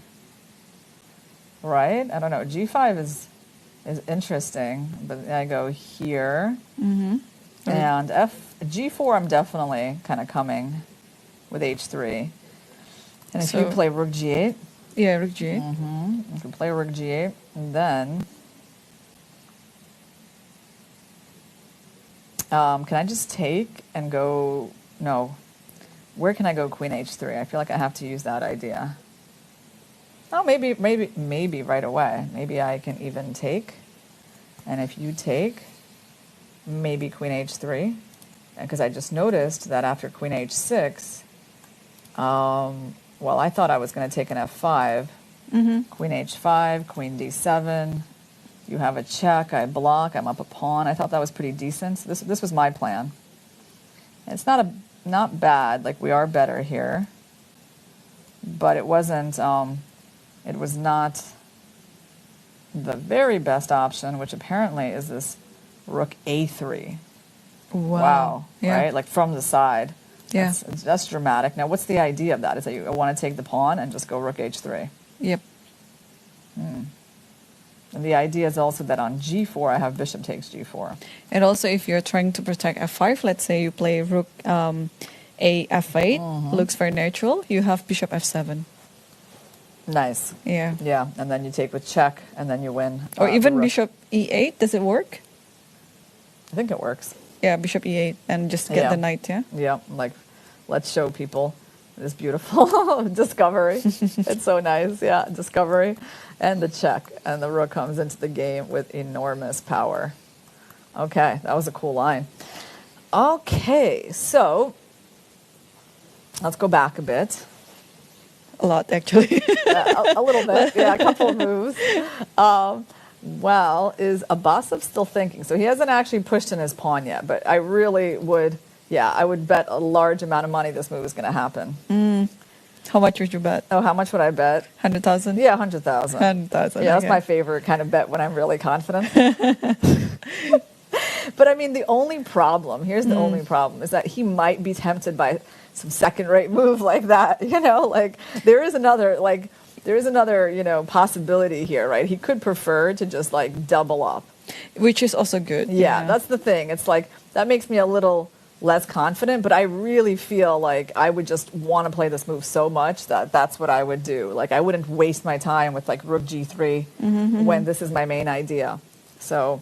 Right? I don't know. G5 is interesting, but I go here. And G4, I'm definitely kind of coming with h3. And if you play rook g8. Yeah, rook g8. You can play rook g8, and then can I just take and go? No. Where can I go queen h3? I feel like I have to use that idea. Oh, maybe right away. Maybe I can even take. And if you take, maybe queen h3. Because I just noticed that after queen h6, well, I thought I was going to take an f5. Queen h5, queen d7. You have a check. I block. I'm up a pawn. I thought that was pretty decent. This was my plan. It's not bad. Like, we are better here. But it wasn't... it was not the very best option, which apparently is this rook a3. Wow. Yeah. Right? Like from the side. Yeah. That's dramatic. Now, what's the idea of that? Is that you want to take the pawn and just go rook h3? Yep. And the idea is also that on g4, I have bishop takes g4. And also, if you're trying to protect f5, let's say you play rook a f8, looks very natural. You have bishop f7. Nice. Yeah. Yeah, and then you take with check, and then you win. Or even bishop e8. Does it work? I think it works. Yeah, bishop e8 and just get the knight, yeah? Yeah, like, let's show people this beautiful discovery. It's so nice, yeah, discovery. And the check, and the rook comes into the game with enormous power. Okay, that was a cool line. Okay, so Let's go back a bit. A lot, actually. A little bit. Yeah, a couple of moves. Well, is Abasov still thinking? So he hasn't actually pushed in his pawn yet, but I really would, I would bet a large amount of money this move is going to happen. How much would you bet? Oh, how much would I bet? 100,000? Yeah, 100,000. 100,000. Yeah, that's okay. my favorite kind of bet when I'm really confident. But I mean, the only problem, here's the only problem, is that he might be tempted by some second-rate move like that. You know, like there is another, possibility here, right? He could prefer to just like double up. Which is also good. Yeah, that's the thing. It's like, that makes me a little less confident, but I really feel like I would just want to play this move so much that that's what I would do. Like, I wouldn't waste my time with like rook g3 when this is my main idea. So,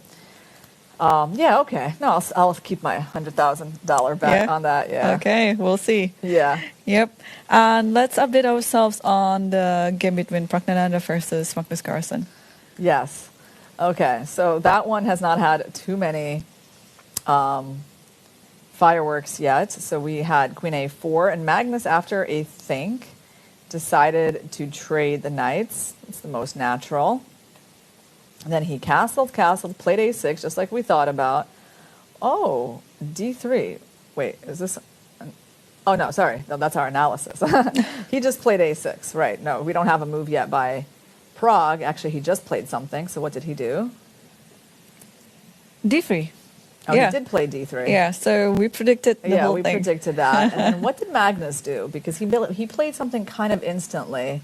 okay. No, I'll keep my $100,000 bet on that. Yeah. Okay, we'll see. Yeah. Yep. And let's update ourselves on the game between Praggnanandhaa versus Magnus Carlsen. Yes. Okay. So that one has not had too many fireworks yet. So we had Queen A4, and Magnus, after a think, decided to trade the knights. It's the most natural. And then he castled, played A6, just like we thought about. Oh, D3. Wait, is this... Oh, no, sorry. No, that's our analysis. He just played A6. Right. No, we don't have a move yet by Prague. Actually, he just played something. So what did he do? D3. Oh, yeah. He did play D3. Yeah, so we predicted the whole we thing. predicted that. And what did Magnus do? Because he played something kind of instantly.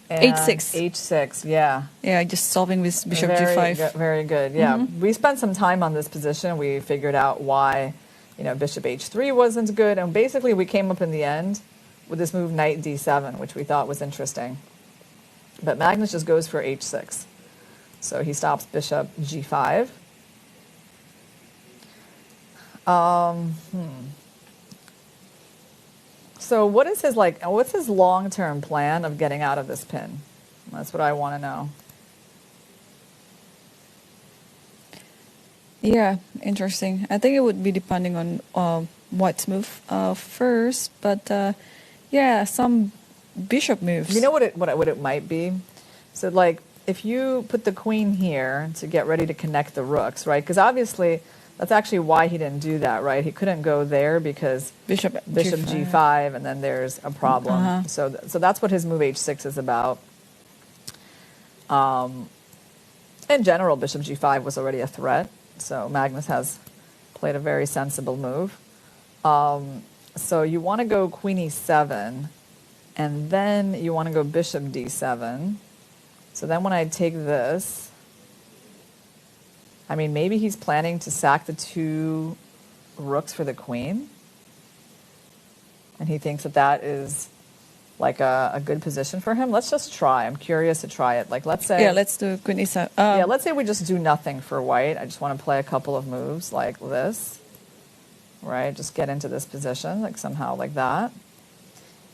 H6. H6, yeah. Yeah, just solving with bishop Very g5. very good, yeah. We spent some time on this position. We figured out why, bishop h3 wasn't good. And basically we came up in the end with this move knight d7, which we thought was interesting. But Magnus just goes for h6. So he stops bishop g5. So what's his long-term plan of getting out of this pin? That's what I want to know. Yeah, interesting. I think it would be depending on White's move first, but some bishop moves. You know what it might be? So like if you put the queen here to get ready to connect the rooks, right? Because obviously that's actually why he didn't do that, right? He couldn't go there because bishop g5, and then there's a problem. So that's what his move h6 is about. In general, bishop g5 was already a threat, so Magnus has played a very sensible move. So you want to go queen e7, and then you want to go bishop d7. So then when I take this, I mean, maybe he's planning to sack the two rooks for the queen. And he thinks that is like a good position for him. Let's just try. I'm curious to try it. Like, let's say... Yeah, let's do queen e7. let's say we just do nothing for white. I just want to play a couple of moves like this. Right? Just get into this position, like somehow like that.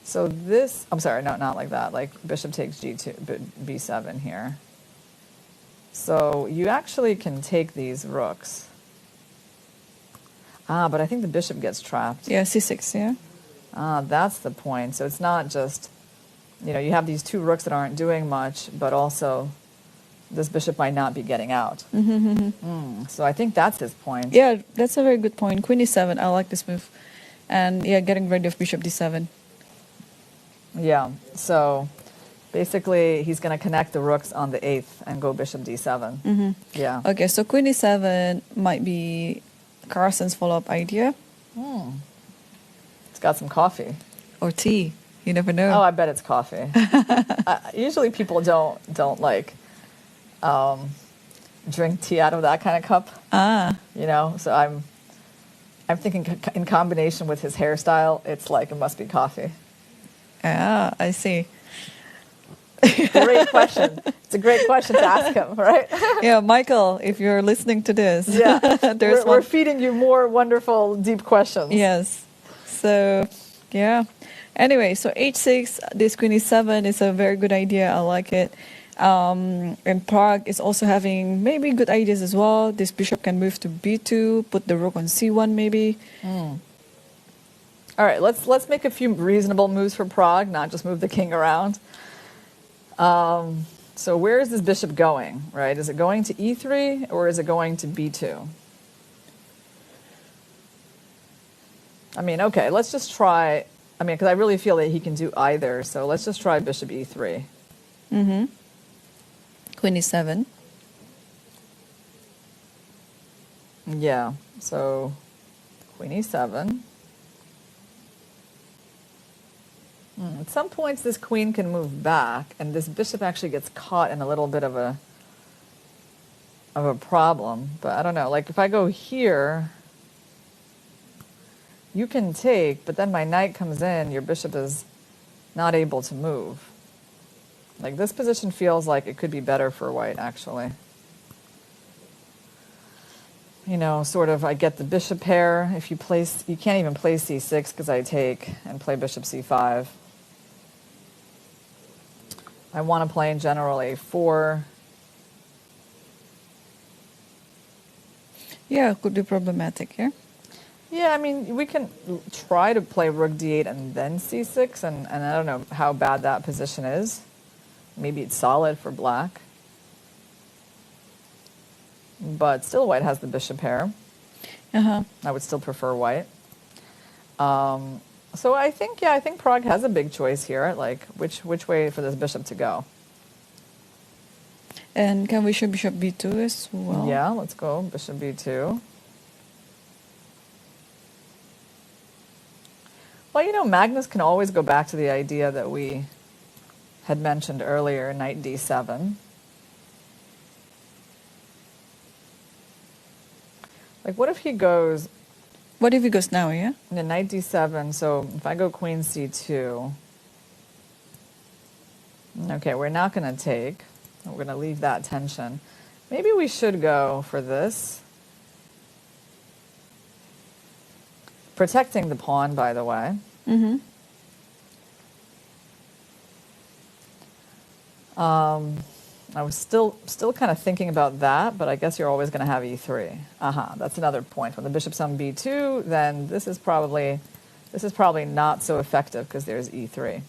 So this... I'm sorry, no, not like that. Like bishop takes g2, b7 here. So you actually can take these rooks. But I think the bishop gets trapped. Yeah, c6, yeah. That's the point. So it's not just, you have these two rooks that aren't doing much, but also this bishop might not be getting out. So I think that's his point. Yeah, that's a very good point. Queen e7, I like this move. And yeah, getting rid of bishop d7. Yeah, so... basically, he's going to connect the rooks on the 8th and go bishop d7. Yeah. Okay, so queen e7 might be Carlsen's follow-up idea. It's got some coffee. Or tea. You never know. Oh, I bet it's coffee. Usually people don't like drink tea out of that kind of cup. So I'm thinking in combination with his hairstyle, it's like it must be coffee. Ah, I see. Great question. It's a great question to ask him, right? Yeah, Michael, if you're listening to this, we're feeding you more wonderful, deep questions. Yes. So, yeah. Anyway, so h6, this queen e7 is a very good idea. I like it. And Prague is also having maybe good ideas as well. This bishop can move to b2, put the rook on c1 maybe. All right, let's make a few reasonable moves for Prague, not just move the king around. So where is this bishop going, right? Is it going to e3 or is it going to b2? I mean, okay, let's just try, I mean, because I really feel that he can do either, so let's just try bishop e3. Mm-hmm. Queen e7. Yeah, so queen e7. At some points, this queen can move back, and this bishop actually gets caught in a little bit of a problem. But I don't know. Like if I go here, you can take, but then my knight comes in. Your bishop is not able to move. Like this position feels like it could be better for white, actually. You know, sort of. I get the bishop pair. If you place, you can't even play c6 because I take and play bishop c5. I want to play in general a4. Yeah, it could be problematic here. Yeah, I mean, we can try to play rook d8 and then c6, and I don't know how bad that position is. Maybe it's solid for black. But still white has the bishop pair. Uh-huh. I would still prefer white. So I think Prague has a big choice here, like which way for this bishop to go. And can we show bishop b2 as well? Yeah, let's go bishop b2. Well, you know, Magnus can always go back to the idea that we had mentioned earlier, knight d7. Like, what if he goes... What if he goes now, yeah? Knight d7, so if I go queen c2... Okay, we're not going to take. We're going to leave that tension. Maybe we should go for this. Protecting the pawn, by the way. Mm-hmm. I was still kind of thinking about that, but I guess you're always going to have e3. That's another point. When the bishop's on b2, then this is probably not so effective because there's e3.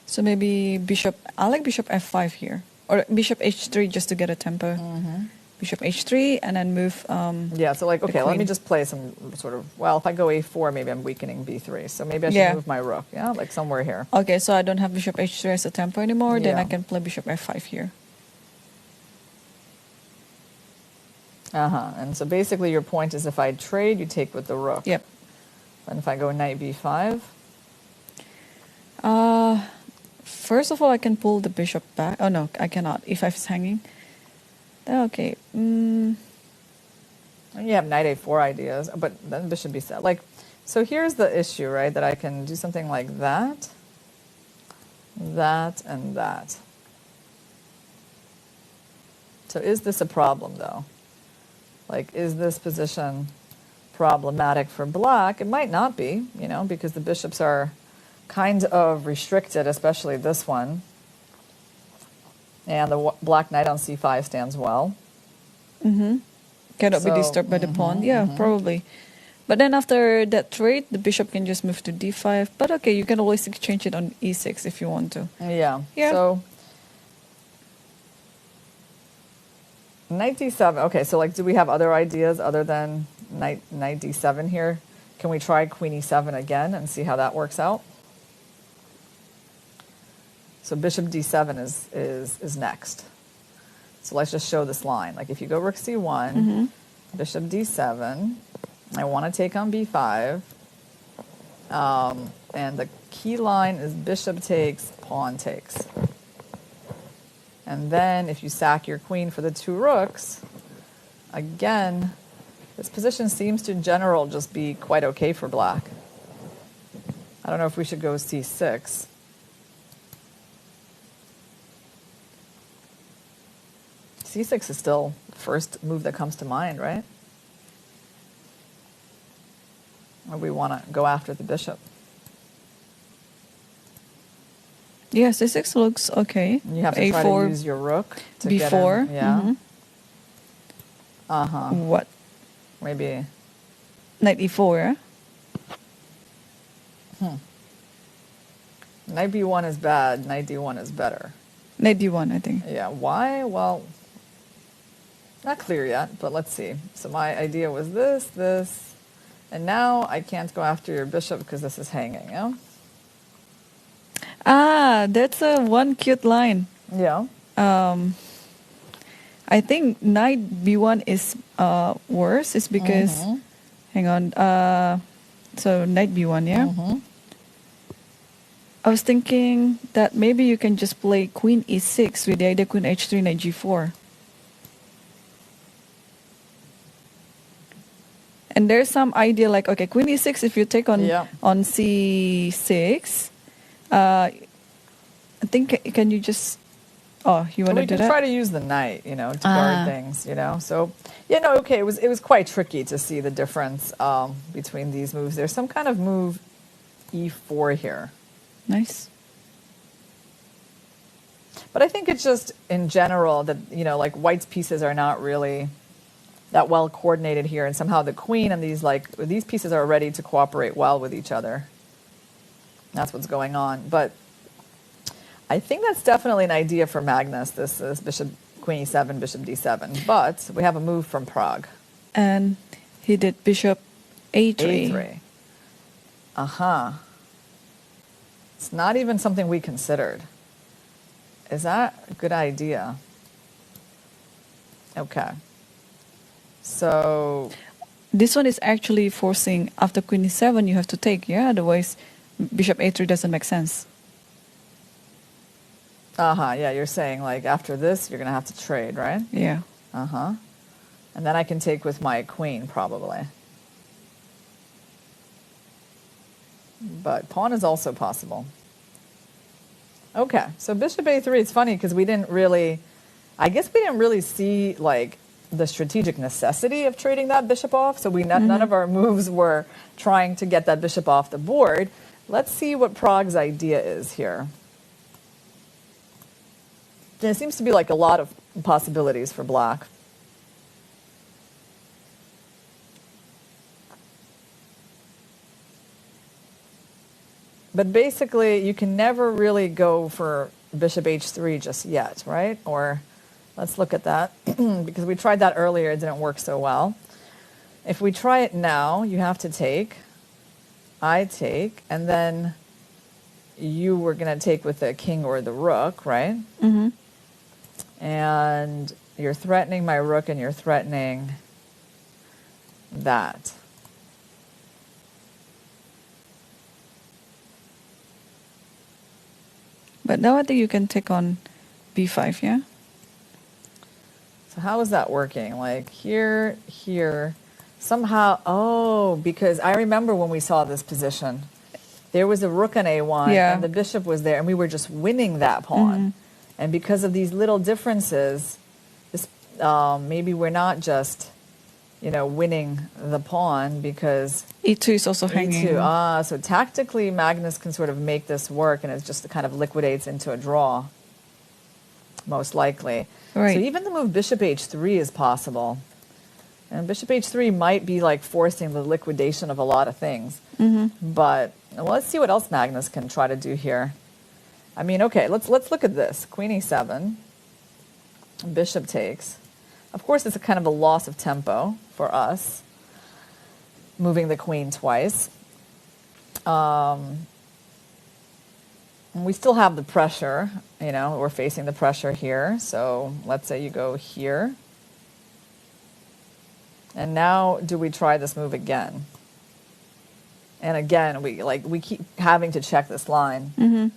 So maybe I like bishop f5 here. Or bishop h3 just to get a tempo. Mm-hmm. Bishop h3 and then move yeah, so like, okay, let me just play some sort of, well, if I go a4, maybe I'm weakening b3. So maybe I should move my rook, yeah, like somewhere here. Okay, so I don't have bishop h3 as a tempo anymore, then Yeah. I can play bishop f5 here. And so basically your point is if I trade, you take with the rook. Yep. And if I go knight b5? First of all, I can pull the bishop back. Oh no, I cannot. e5 is hanging. Okay. You have knight a4 ideas, but then bishop b7. Like, so here's the issue, right? That I can do something like that, that, and that. So is this a problem, though? Like, is this position problematic for black? It might not be, you know, because the bishops are kind of restricted, especially this one. And the black knight on c5 stands well. Mm-hmm. Cannot be disturbed by the pawn. Yeah, probably. But then after that trade, the bishop can just move to d5. But okay, you can always exchange it on e6 if you want to. Yeah. Yeah. So knight d7. Okay, so like, do we have other ideas other than knight d7 here? Can we try queen e7 again and see how that works out? So bishop d7 is next. So let's just show this line. Like if you go rook c1, bishop d7, I want to take on b5, and the key line is bishop takes, pawn takes. And then if you sack your queen for the two rooks, again, this position seems to in general just be quite okay for black. I don't know if we should go c6. c6 is still the first move that comes to mind, right? Or we want to go after the bishop. Yeah, c6 looks okay. You have to A4, try to use your rook to b4. get in. Yeah. What? Maybe. Knight e4, yeah? Knight b1 is bad. Knight d1 is better. Knight d1, I think. Yeah, why? Well, not clear yet, but let's see. So my idea was this, and now I can't go after your bishop because this is hanging, yeah? Ah, that's a one cute line. Yeah. I think knight b1 is worse. It's because, hang on, so knight b1, yeah? I was thinking that maybe you can just play queen e6 with the idea queen h3, knight g4. And there's some idea like, okay, queen e6, if you take on c6, I think, can you just, oh, you want to do that? We can try to use the knight, to guard things, So, okay, it was quite tricky to see the difference between these moves. There's some kind of move e4 here. Nice. But I think it's just in general that, like white's pieces are not really that well coordinated here, and somehow the queen and these pieces are ready to cooperate well with each other. That's what's going on. But I think that's definitely an idea for Magnus, this bishop, queen e7, bishop d7. But we have a move from Prague. And he did bishop a3. a3. It's not even something we considered. Is that a good idea? Okay. So this one is actually forcing after queen e7 you have to take, yeah? Otherwise bishop a3 doesn't make sense. Yeah, you're saying like after this you're going to have to trade, right? Yeah. And then I can take with my queen probably. But pawn is also possible. Okay, so bishop a3, it's funny because we didn't really see like the strategic necessity of trading that bishop off, so none of our moves were trying to get that bishop off the board. Let's see what Prague's idea is here. There seems to be like a lot of possibilities for black. But basically, you can never really go for bishop h3 just yet, right? Or let's look at that, because we tried that earlier, it didn't work so well. If we try it now, you have to take, I take, and then you were going to take with the king or the rook, right? And you're threatening my rook and you're threatening that. But now I think you can take on b5, yeah? So how is that working? Like here, somehow, because I remember when we saw this position, there was a rook on a1 and the bishop was there and we were just winning that pawn. And because of these little differences, this, maybe we're not just, winning the pawn because e2 is also hanging. E2, so tactically Magnus can sort of make this work and it just kind of liquidates into a draw, most likely. Right. So even the move bishop h3 is possible. And bishop h3 might be like forcing the liquidation of a lot of things. But well, let's see what else Magnus can try to do here. I mean, okay, let's look at this. Queen e7, bishop takes. Of course, it's a kind of a loss of tempo for us, moving the queen twice. We still have the pressure, we're facing the pressure here. So let's say you go here. And now do we try this move again? And again, we keep having to check this line.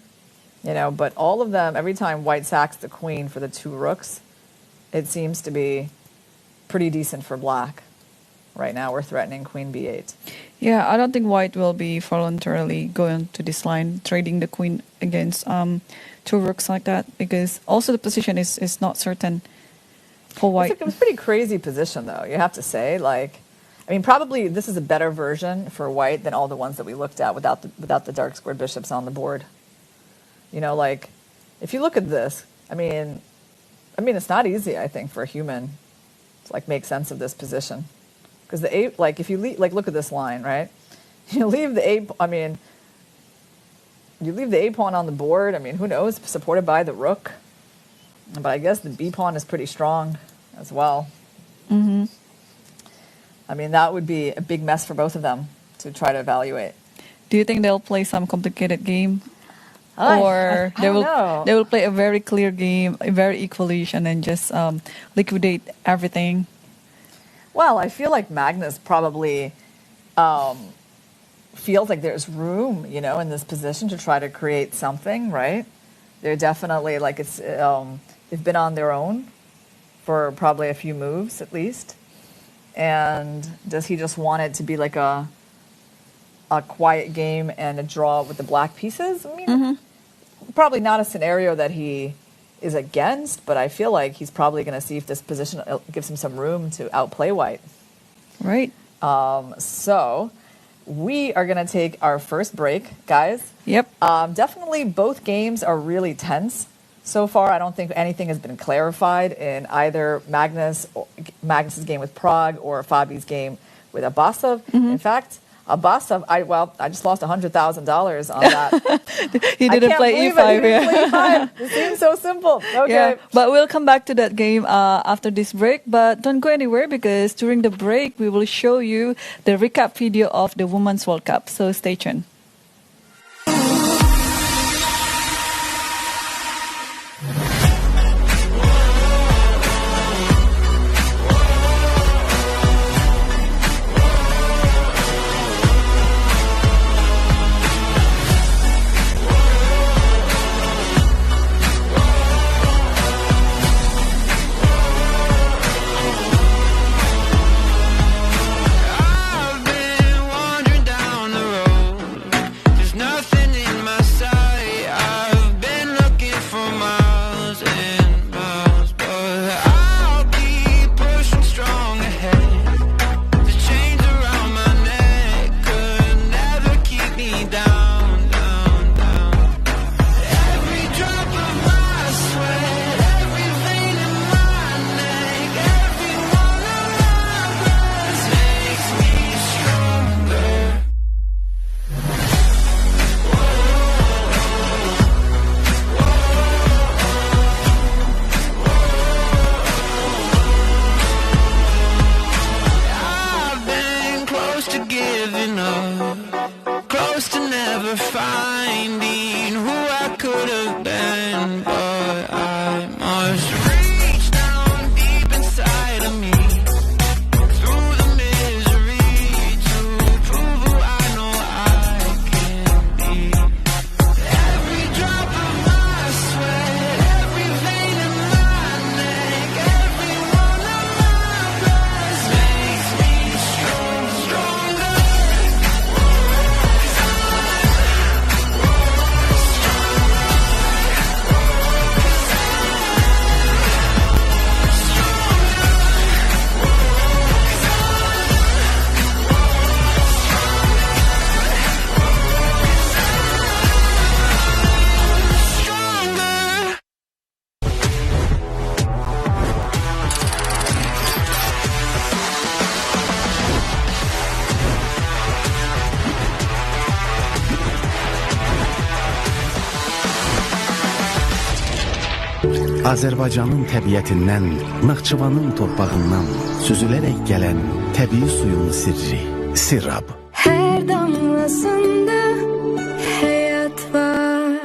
But all of them, every time white sacks the queen for the two rooks, it seems to be pretty decent for black. Right now we're threatening queen b8. Yeah, I don't think white will be voluntarily going to this line, trading the queen against two rooks like that, because also the position is not certain for white. It was a pretty crazy position, though, you have to say. Probably this is a better version for white than all the ones that we looked at without the dark squared bishops on the board. If you look at this, it's not easy, I think, for a human to make sense of this position, because the 8, if you leave, look at this line, right? You leave the 8. you leave the A pawn on the board. I mean, who knows? Supported by the rook. But I guess the B pawn is pretty strong as well. Mm-hmm. I mean, that would be a big mess for both of them to try to evaluate. Do you think they'll play some complicated game? I don't know. They will play a very clear game, a very equalition, and just liquidate everything? Well, I feel like Magnus probably feels like there's room, you know, in this position to try to create something, right? They're definitely like they've been on their own for probably a few moves at least. And does he just want it to be like a quiet game and a draw with the black pieces? I mean, probably not a scenario that he is against, but I feel like he's probably going to see if this position gives him some room to outplay white. Right. So we are going to take our first break, guys. Yep. Definitely both games are really tense so far. I don't think anything has been clarified in either Magnus's game with Prague or Fabi's game with Abasov. In fact, Abasov, I just lost $100,000 on that. He didn't play E5. He didn't play E5. It seems so simple. Okay. Yeah, but we'll come back to that game after this break. But don't go anywhere, because during the break, we will show you the recap video of the Women's World Cup. So stay tuned. Azərbaycanın təbiətindən, Naxçıvanın torpağından süzülərək gələn təbii suyun sirri, Sirab. Hər damlasında həyat var.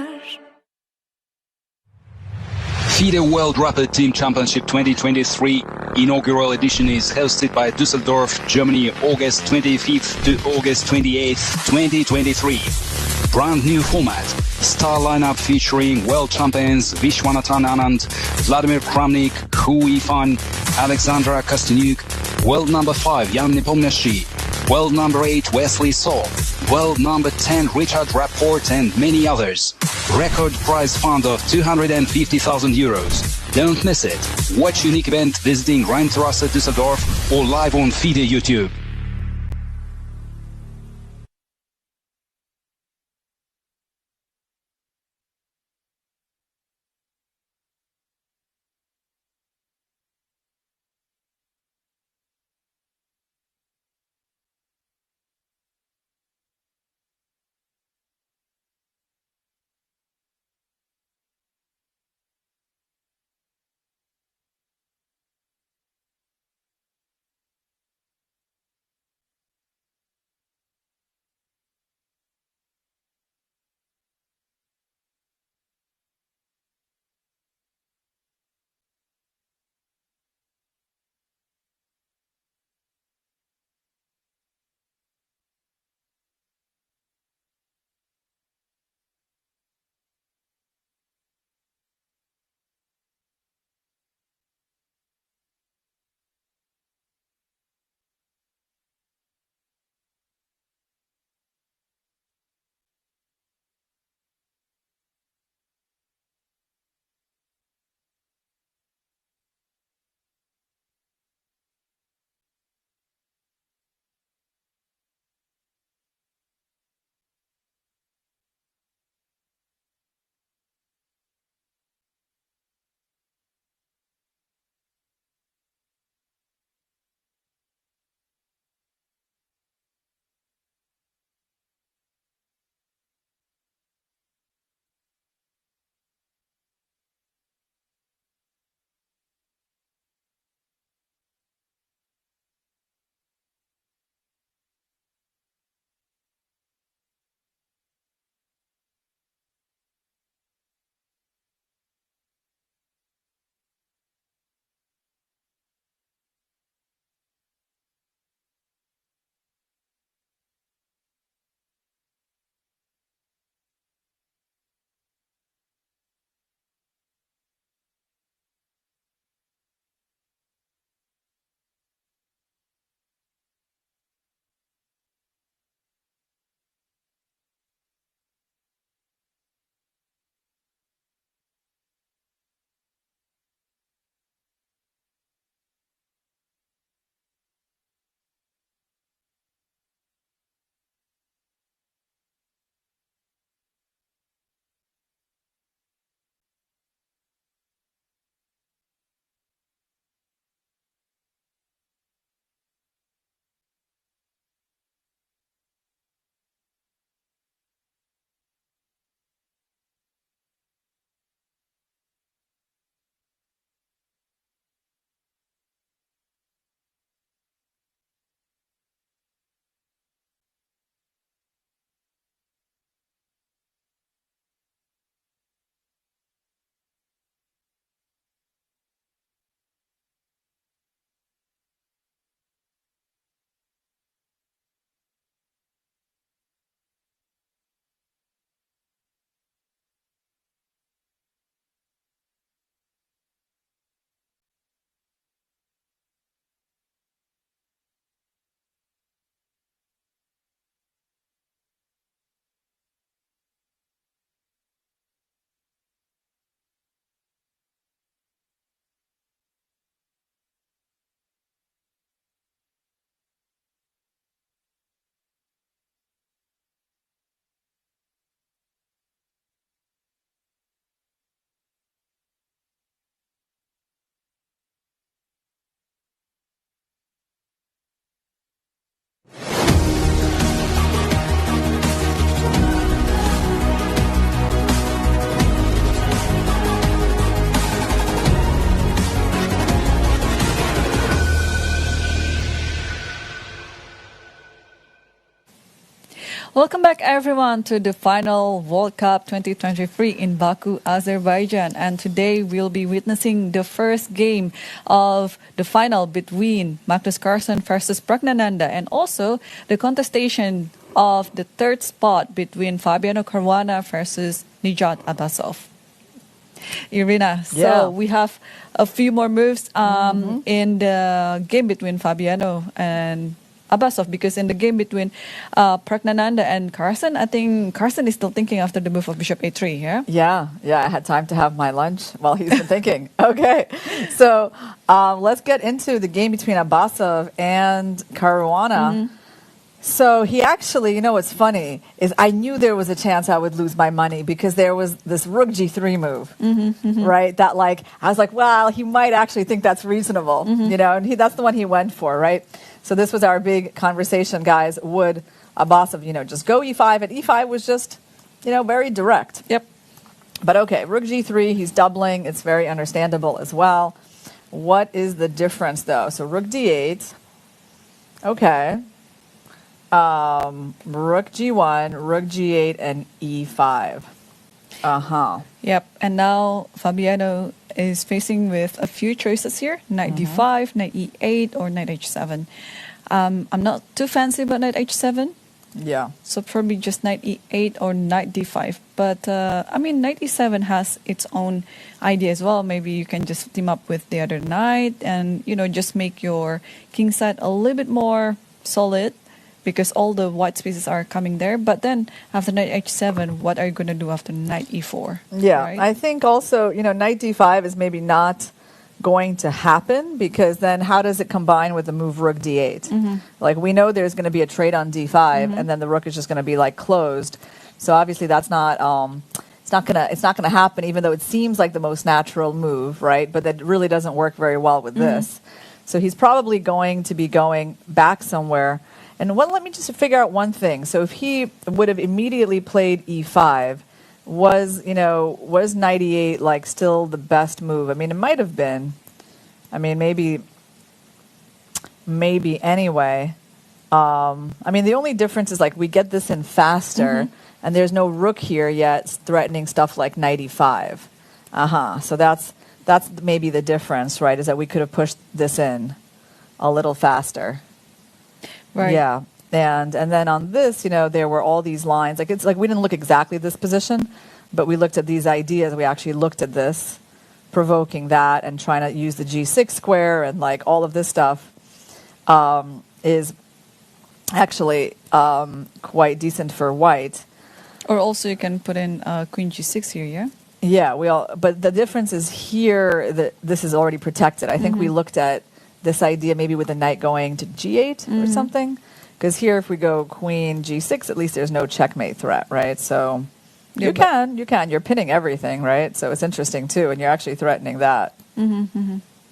FIDE World Rapid Team Championship 2023 inaugural edition is hosted by Düsseldorf, Germany, August 25th to August 28th, 2023. Brand new format. Star lineup featuring world champions Vishwanathan Anand, Vladimir Kramnik, Hu Yifan, Alexandra Kostyuk, world number 5 Jan Nepomniachtchi, world number 8 Wesley So, world number 10 Richard Rapport, and many others. Record prize fund of €250,000. Don't miss it. Watch unique event visiting Rheinstrasse Düsseldorf or live on FIDE YouTube. Welcome back, everyone, to the final World Cup 2023 in Baku, Azerbaijan. And today we'll be witnessing the first game of the final between Magnus Carlsen versus Praggnanandhaa, and also the contestation of the third spot between Fabiano Caruana versus Nijat Abasov. Irina, so we have a few more moves in the game between Fabiano and Abasov, because in the game between Praggnanandhaa and Carlsen, I think Carlsen is still thinking after the move of Bishop A3, Yeah, I had time to have my lunch while he's been thinking. Okay, so let's get into the game between Abasov and Caruana. So he actually, you know what's funny, is I knew there was a chance I would lose my money because there was this Rook G3 move, right? That I was like, well, he might actually think that's reasonable, you know, and that's the one he went for, right? So this was our big conversation, guys. Would Abasov, you know, just go E5? And E5 was just, you know, very direct. Yep. But okay, Rook G3, he's doubling. It's very understandable as well. What is the difference, though? So Rook D8. Okay. Rook G1, Rook G8, and E5. Yep. And now Fabiano is facing with a few choices here: Knight D5, Knight E8, or Knight H7. I'm not too fancy about Knight H7. Yeah. So probably just Knight E8 or Knight D5. But I mean, Knight E7 has its own idea as well. Maybe you can just team up with the other knight and, you know, just make your king side a little bit more solid, because all the white spaces are coming there. But then after Knight H7, what are you going to do after Knight E4? Yeah, right? I think also, you know, Knight D5 is maybe not going to happen, because then how does it combine with the move Rook D8? Like, we know there's going to be a trade on D5, and then the Rook is just going to be like closed. So obviously that's not it's not gonna happen, even though it seems like the most natural move, right? But that really doesn't work very well with this. So he's probably going to be going back somewhere. And let me just figure out one thing. So if he would have immediately played E5, was Knight E8 like still the best move? I mean, it might have been. I mean, maybe anyway. I mean, the only difference is like we get this in faster, and there's no rook here yet threatening stuff like Knight E5. So that's maybe the difference, right? Is that we could have pushed this in a little faster. Right. Yeah. And then on this, you know, there were all these lines. Like, it's like we didn't look exactly at this position, but we looked at these ideas. We actually looked at this, provoking that and trying to use the G6 square, and like all of this stuff is actually quite decent for white. Or also you can put in Queen G6 here, yeah? Yeah, but the difference is here that this is already protected. I think we looked at this idea maybe with the knight going to G8 or something. Because here, if we go Queen G6, at least there's no checkmate threat, right? So you can. You're pinning everything, right? So it's interesting, too, and you're actually threatening that.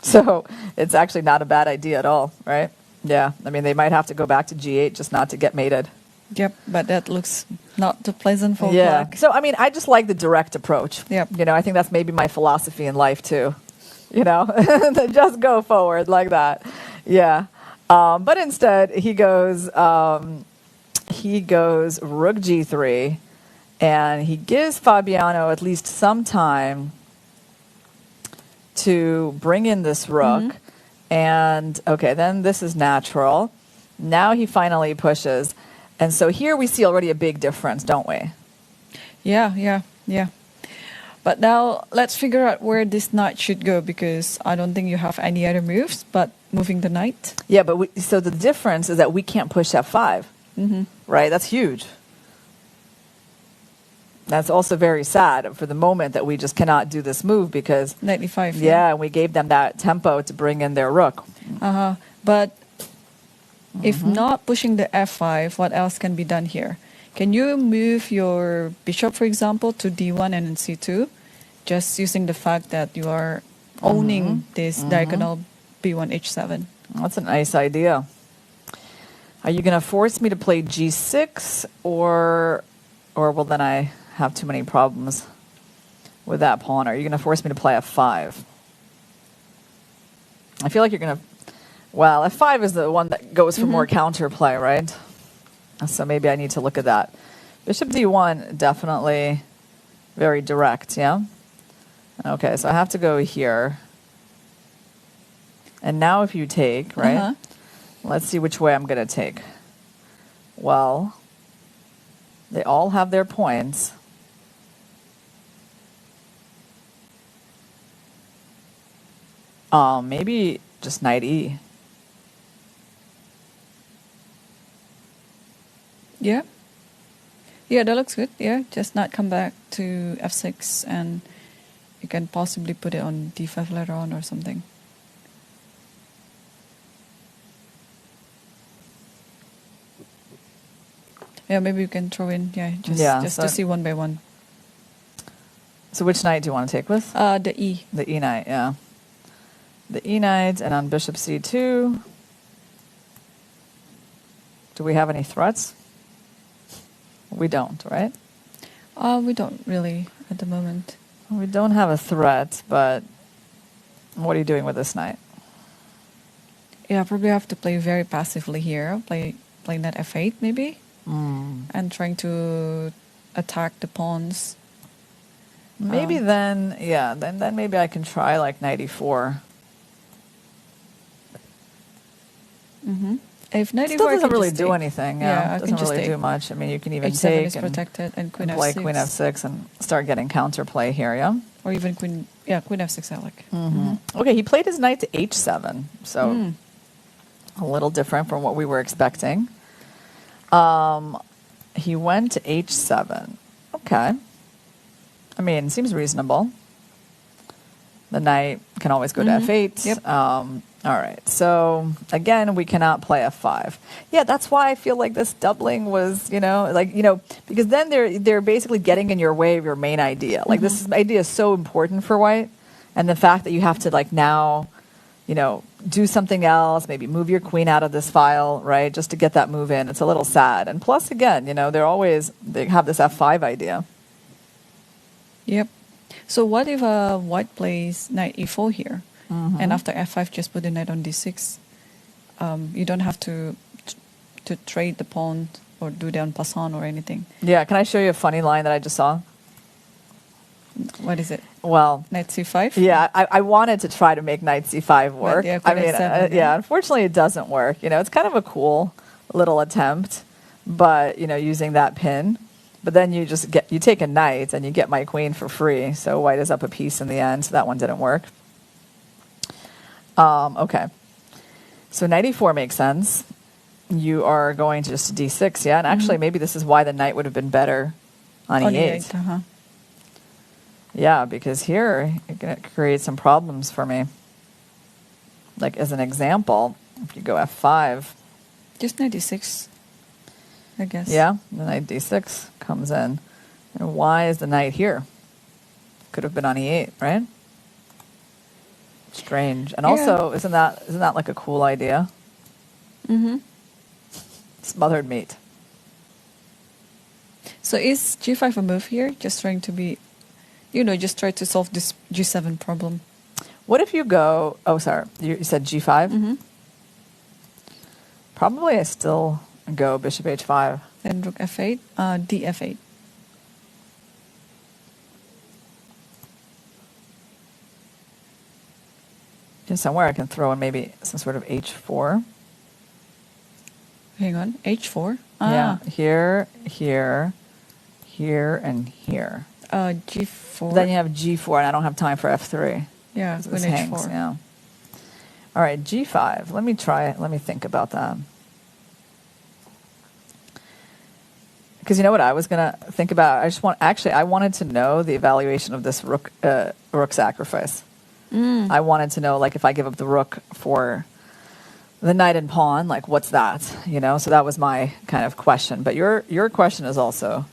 So it's actually not a bad idea at all, right? Yeah, I mean, they might have to go back to G8 just not to get mated. Yep, but that looks not too pleasant for black. So, I mean, I just like the direct approach. Yep. You know, I think that's maybe my philosophy in life, too. You know, just go forward like that. Yeah. But instead, he goes Rook G3, and he gives Fabiano at least some time to bring in this rook. And, okay, then this is natural. Now he finally pushes. And so here we see already a big difference, don't we? Yeah. But now let's figure out where this knight should go, because I don't think you have any other moves but moving the knight. Yeah, but so the difference is that we can't push F5, right? That's huge. That's also very sad for the moment that we just cannot do this move, because Knight E5. Yeah, and we gave them that tempo to bring in their rook. But if not pushing the F5, what else can be done here? Can you move your bishop, for example, to D1 and then C2, just using the fact that you are owning this diagonal B1 H7? That's a nice idea. Are you going to force me to play G6, or well, then I have too many problems with that pawn? Are you going to force me to play F5? I feel like you're going to... Well, F5 is the one that goes for more counterplay, right? So maybe I need to look at that. Bishop d1, definitely very direct, yeah? Okay, so I have to go here. And now if you take, right? Let's see which way I'm going to take. Well, they all have their points. Maybe just knight e. Yeah. Yeah, that looks good. Yeah, just not come back to f6, and you can possibly put it on d5 later on or something. Yeah, maybe you can throw in, just so to see one by one. So which knight do you want to take with? The e. The e knight, yeah. The e knight, and on bishop c2. Do we have any threats? We don't, right? We don't really at the moment. We don't have a threat, but what are you doing with this knight? Yeah, probably have to play very passively here. Play knight f8 maybe, and trying to attack the pawns. Maybe then maybe I can try like knight e4. If knight Still e4 doesn't really do anything. Yeah, it doesn't really do much. I mean, you can even h7 take is protected, and queen play f6. queen f6 and start getting counterplay here, yeah? Or even queen f6 I like. Okay, he played his knight to h7, so a little different from what we were expecting. He went to h7. Okay. I mean, seems reasonable. The knight can always go to f8. Yep. All right. So again, we cannot play f5. Yeah, that's why I feel like this doubling was, because then they're basically getting in your way of your main idea. Like this idea is so important for white, and the fact that you have to now, do something else, maybe move your queen out of this file, right, just to get that move in. It's a little sad. And plus, again, they have this f5 idea. Yep. So what if white plays knight e4 here, and after f5 just put the knight on d6? You don't have to trade the pawn or do the en passant or anything. Yeah, can I show you a funny line that I just saw? What is it? Well, knight c5? Yeah, I wanted to try to make knight c5 work. Yeah, I mean, unfortunately it doesn't work. It's kind of a cool little attempt, but, using that pin. But then you take a knight and you get my queen for free. So white is up a piece in the end. So that one didn't work. Okay. So knight e4 makes sense. You are going to just d6, yeah? And actually, maybe this is why the knight would have been better on e8. Yeah, because here it can create some problems for me. Like, as an example, if you go f5. Just knight d6. I guess. Yeah, the knight d6 comes in. And why is the knight here? Could have been on e8, right? Strange. And also, isn't that like a cool idea? Smothered meat. So is g5 a move here? Just trying to be, just try to solve this g7 problem. What if you go, you said g5? Probably I still go bishop h5. Then rook f8, df8. Somewhere I can throw in maybe some sort of h4. Hang on, h4? Yeah, here, and here. g4. Then you have g4, and I don't have time for f3. Yeah, This queen hangs, h4. yeah. All right, g5. Let me think about that. Because you know what I was going to think about? I wanted to know the evaluation of this rook sacrifice. I wanted to know, like, if I give up the rook for the knight and pawn, like, what's that? So that was my kind of question. But your question is also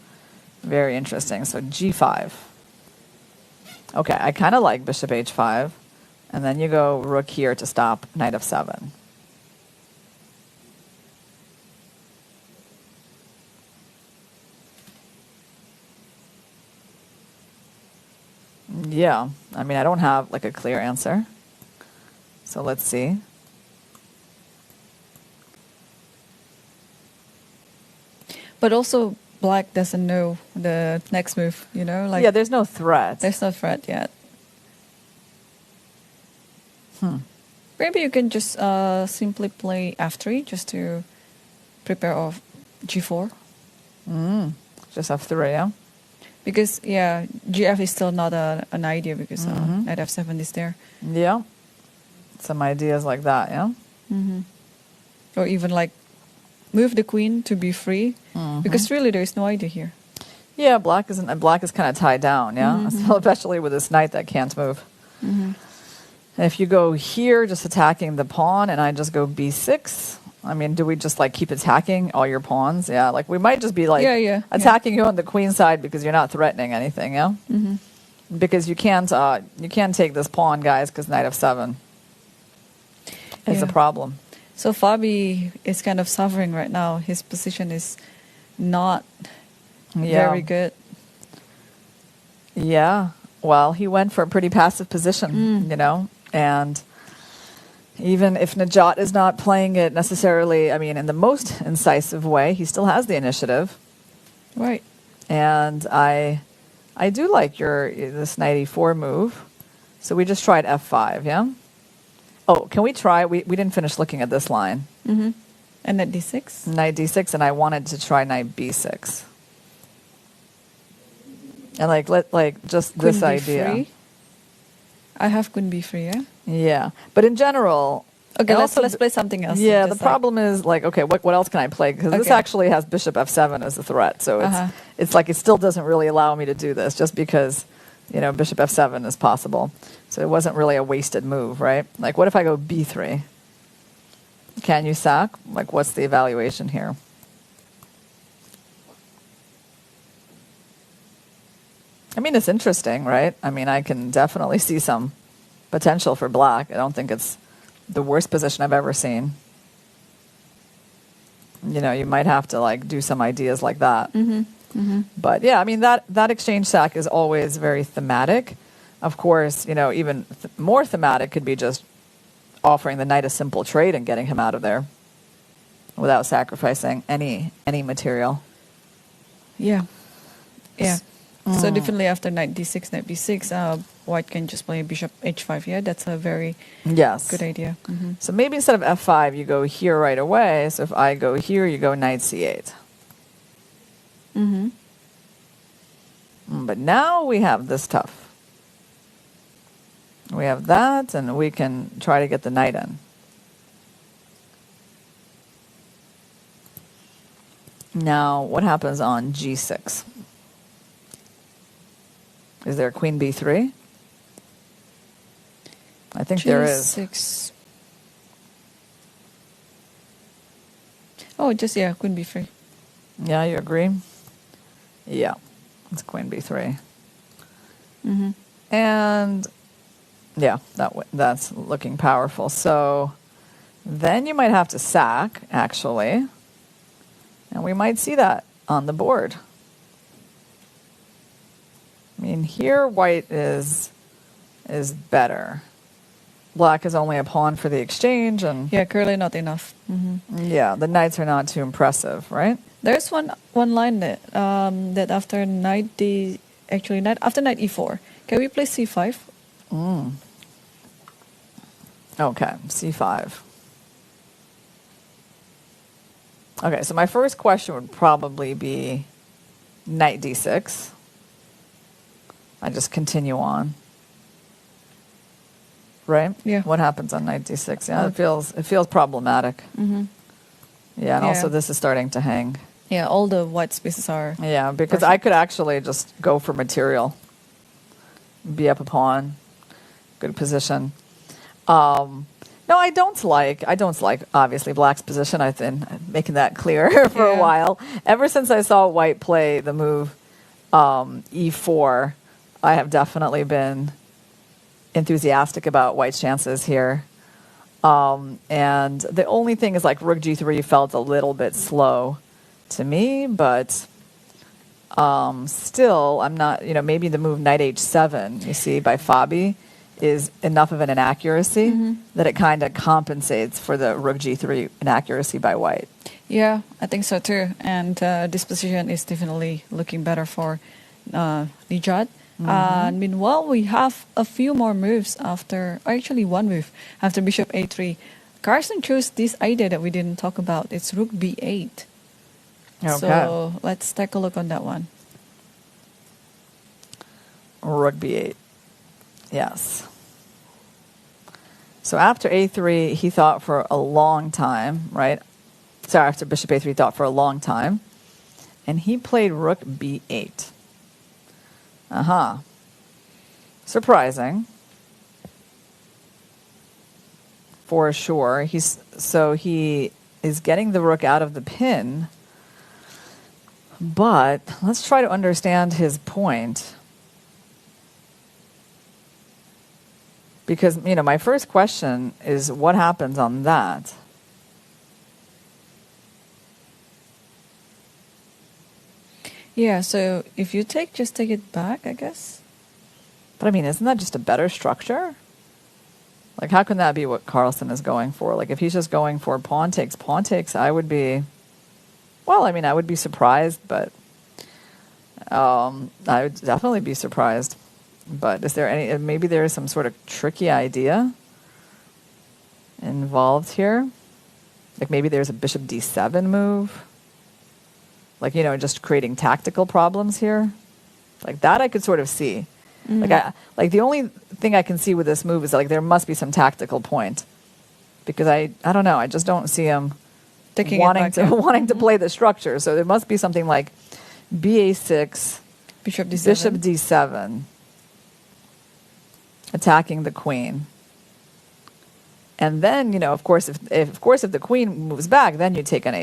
very interesting. So g5. Okay, I kind of like bishop h5. And then you go rook here to stop knight f7. Yeah, I mean, I don't have like a clear answer. So let's see. But also, black doesn't know the next move, you know? Like, yeah, there's no threat. there's no threat yet. Maybe you can just simply play f3 just to prepare off g4. Just F3, yeah? Because, yeah, gf is still not an idea because knight f7 is there. Yeah. Some ideas like that, yeah? Or even like move the queen to b3 because really there is no idea here. Yeah, black is kind of tied down, yeah? So especially with this knight that can't move. And if you go here, just attacking the pawn, and I just go b6, I mean, do we just like keep attacking all your pawns? Yeah, like we might just be like attacking you on the queen side because you're not threatening anything, yeah? Because you can't take this pawn, guys, because knight f7 is a problem. So Fabi is kind of suffering right now. His position is not very good. Yeah. Well, he went for a pretty passive position, you know, and even if Najat is not playing it necessarily, I mean, in the most incisive way, he still has the initiative. Right. And I do like this knight e4 move. So we just tried f5, yeah? Oh, can we try? We didn't finish looking at this line. And knight d6? Knight d6, and I wanted to try knight b6. And just Queen this idea. b3. I have queen b3, yeah? Yeah. But in general... Okay, and let's play something else. Yeah, the problem is, like, okay, what else can I play? Because this actually has bishop f7 as a threat. So it's like it still doesn't really allow me to do this just because, you know, bishop f7 is possible. So it wasn't really a wasted move, right? Like, what if I go b3? Can you sack? Like, what's the evaluation here? I mean, it's interesting, right? I mean, I can definitely see some potential for black. I don't think it's the worst position I've ever seen. You know, you might have to, like, do some ideas like that. But, yeah, I mean, that exchange sack is always very thematic. Of course, you know, even more thematic could be just offering the knight a simple trade and getting him out of there without sacrificing any material. Yeah. Yeah. So definitely after knight d6, knight b6, white can just play bishop h5. Yeah, that's a very good idea. So maybe instead of f5, you go here right away. So if I go here, you go knight c8. But now we have this tough. We have that, and we can try to get the knight in. Now, what happens on g6? Is there queen b3? I think there is. G6. Oh, just, queen b3. Yeah, you agree? Yeah, it's queen b3. And, yeah, that's looking powerful. So then you might have to sack, actually. And we might see that on the board. I mean, here white is better. Black is only a pawn for the exchange, and curly not enough. Yeah, the knights are not too impressive, right? There's one line that after knight after knight e4, can we play c5? Okay, c5. Okay, so my first question would probably be knight d6. I just continue on. Right? Yeah. What happens on knight d6? Yeah, it feels problematic. Yeah, and also this is starting to hang. Yeah, all the white spaces are... Yeah, because perfect. I could actually just go for material. Be up a pawn. Good position. No, I don't like, obviously, black's position. I've been making that clear for a while. Ever since I saw white play the move e4, I have definitely been enthusiastic about white's chances here. And the only thing is, like, rook g3 felt a little bit slow to me, but still, I'm not, maybe the move knight h7, you see, by Fabi, is enough of an inaccuracy that it kind of compensates for the rook g3 inaccuracy by white. Yeah, I think so too. And this position is definitely looking better for Nijat. Meanwhile, we have a few more moves after, or actually one move after bishop a3. Carlsen chose this idea that we didn't talk about. It's rook b8. Okay. So let's take a look on that one. Rook b8. Yes. So after a3, he thought for a long time, right? Sorry, after bishop a3, he thought for a long time. And he played rook b8. Surprising. For sure. He is getting the rook out of the pin. But let's try to understand his point. Because, my first question is what happens on that? Yeah, so if you just take it back, I guess. But isn't that just a better structure? Like, how can that be what Carlsen is going for? Like, if he's just going for pawn takes, I would be, I would be surprised, but I would definitely be surprised. But is there maybe there is some sort of tricky idea involved here? Like, maybe there's a bishop d7 move? Like, just creating tactical problems here? Like, that I could sort of see. Like the only thing I can see with this move is there must be some tactical point, because I don't know, I just don't see him wanting to play the structure. So there must be something like ba6, bishop d7, attacking the queen, and then of course if the queen moves back, then you take an a6.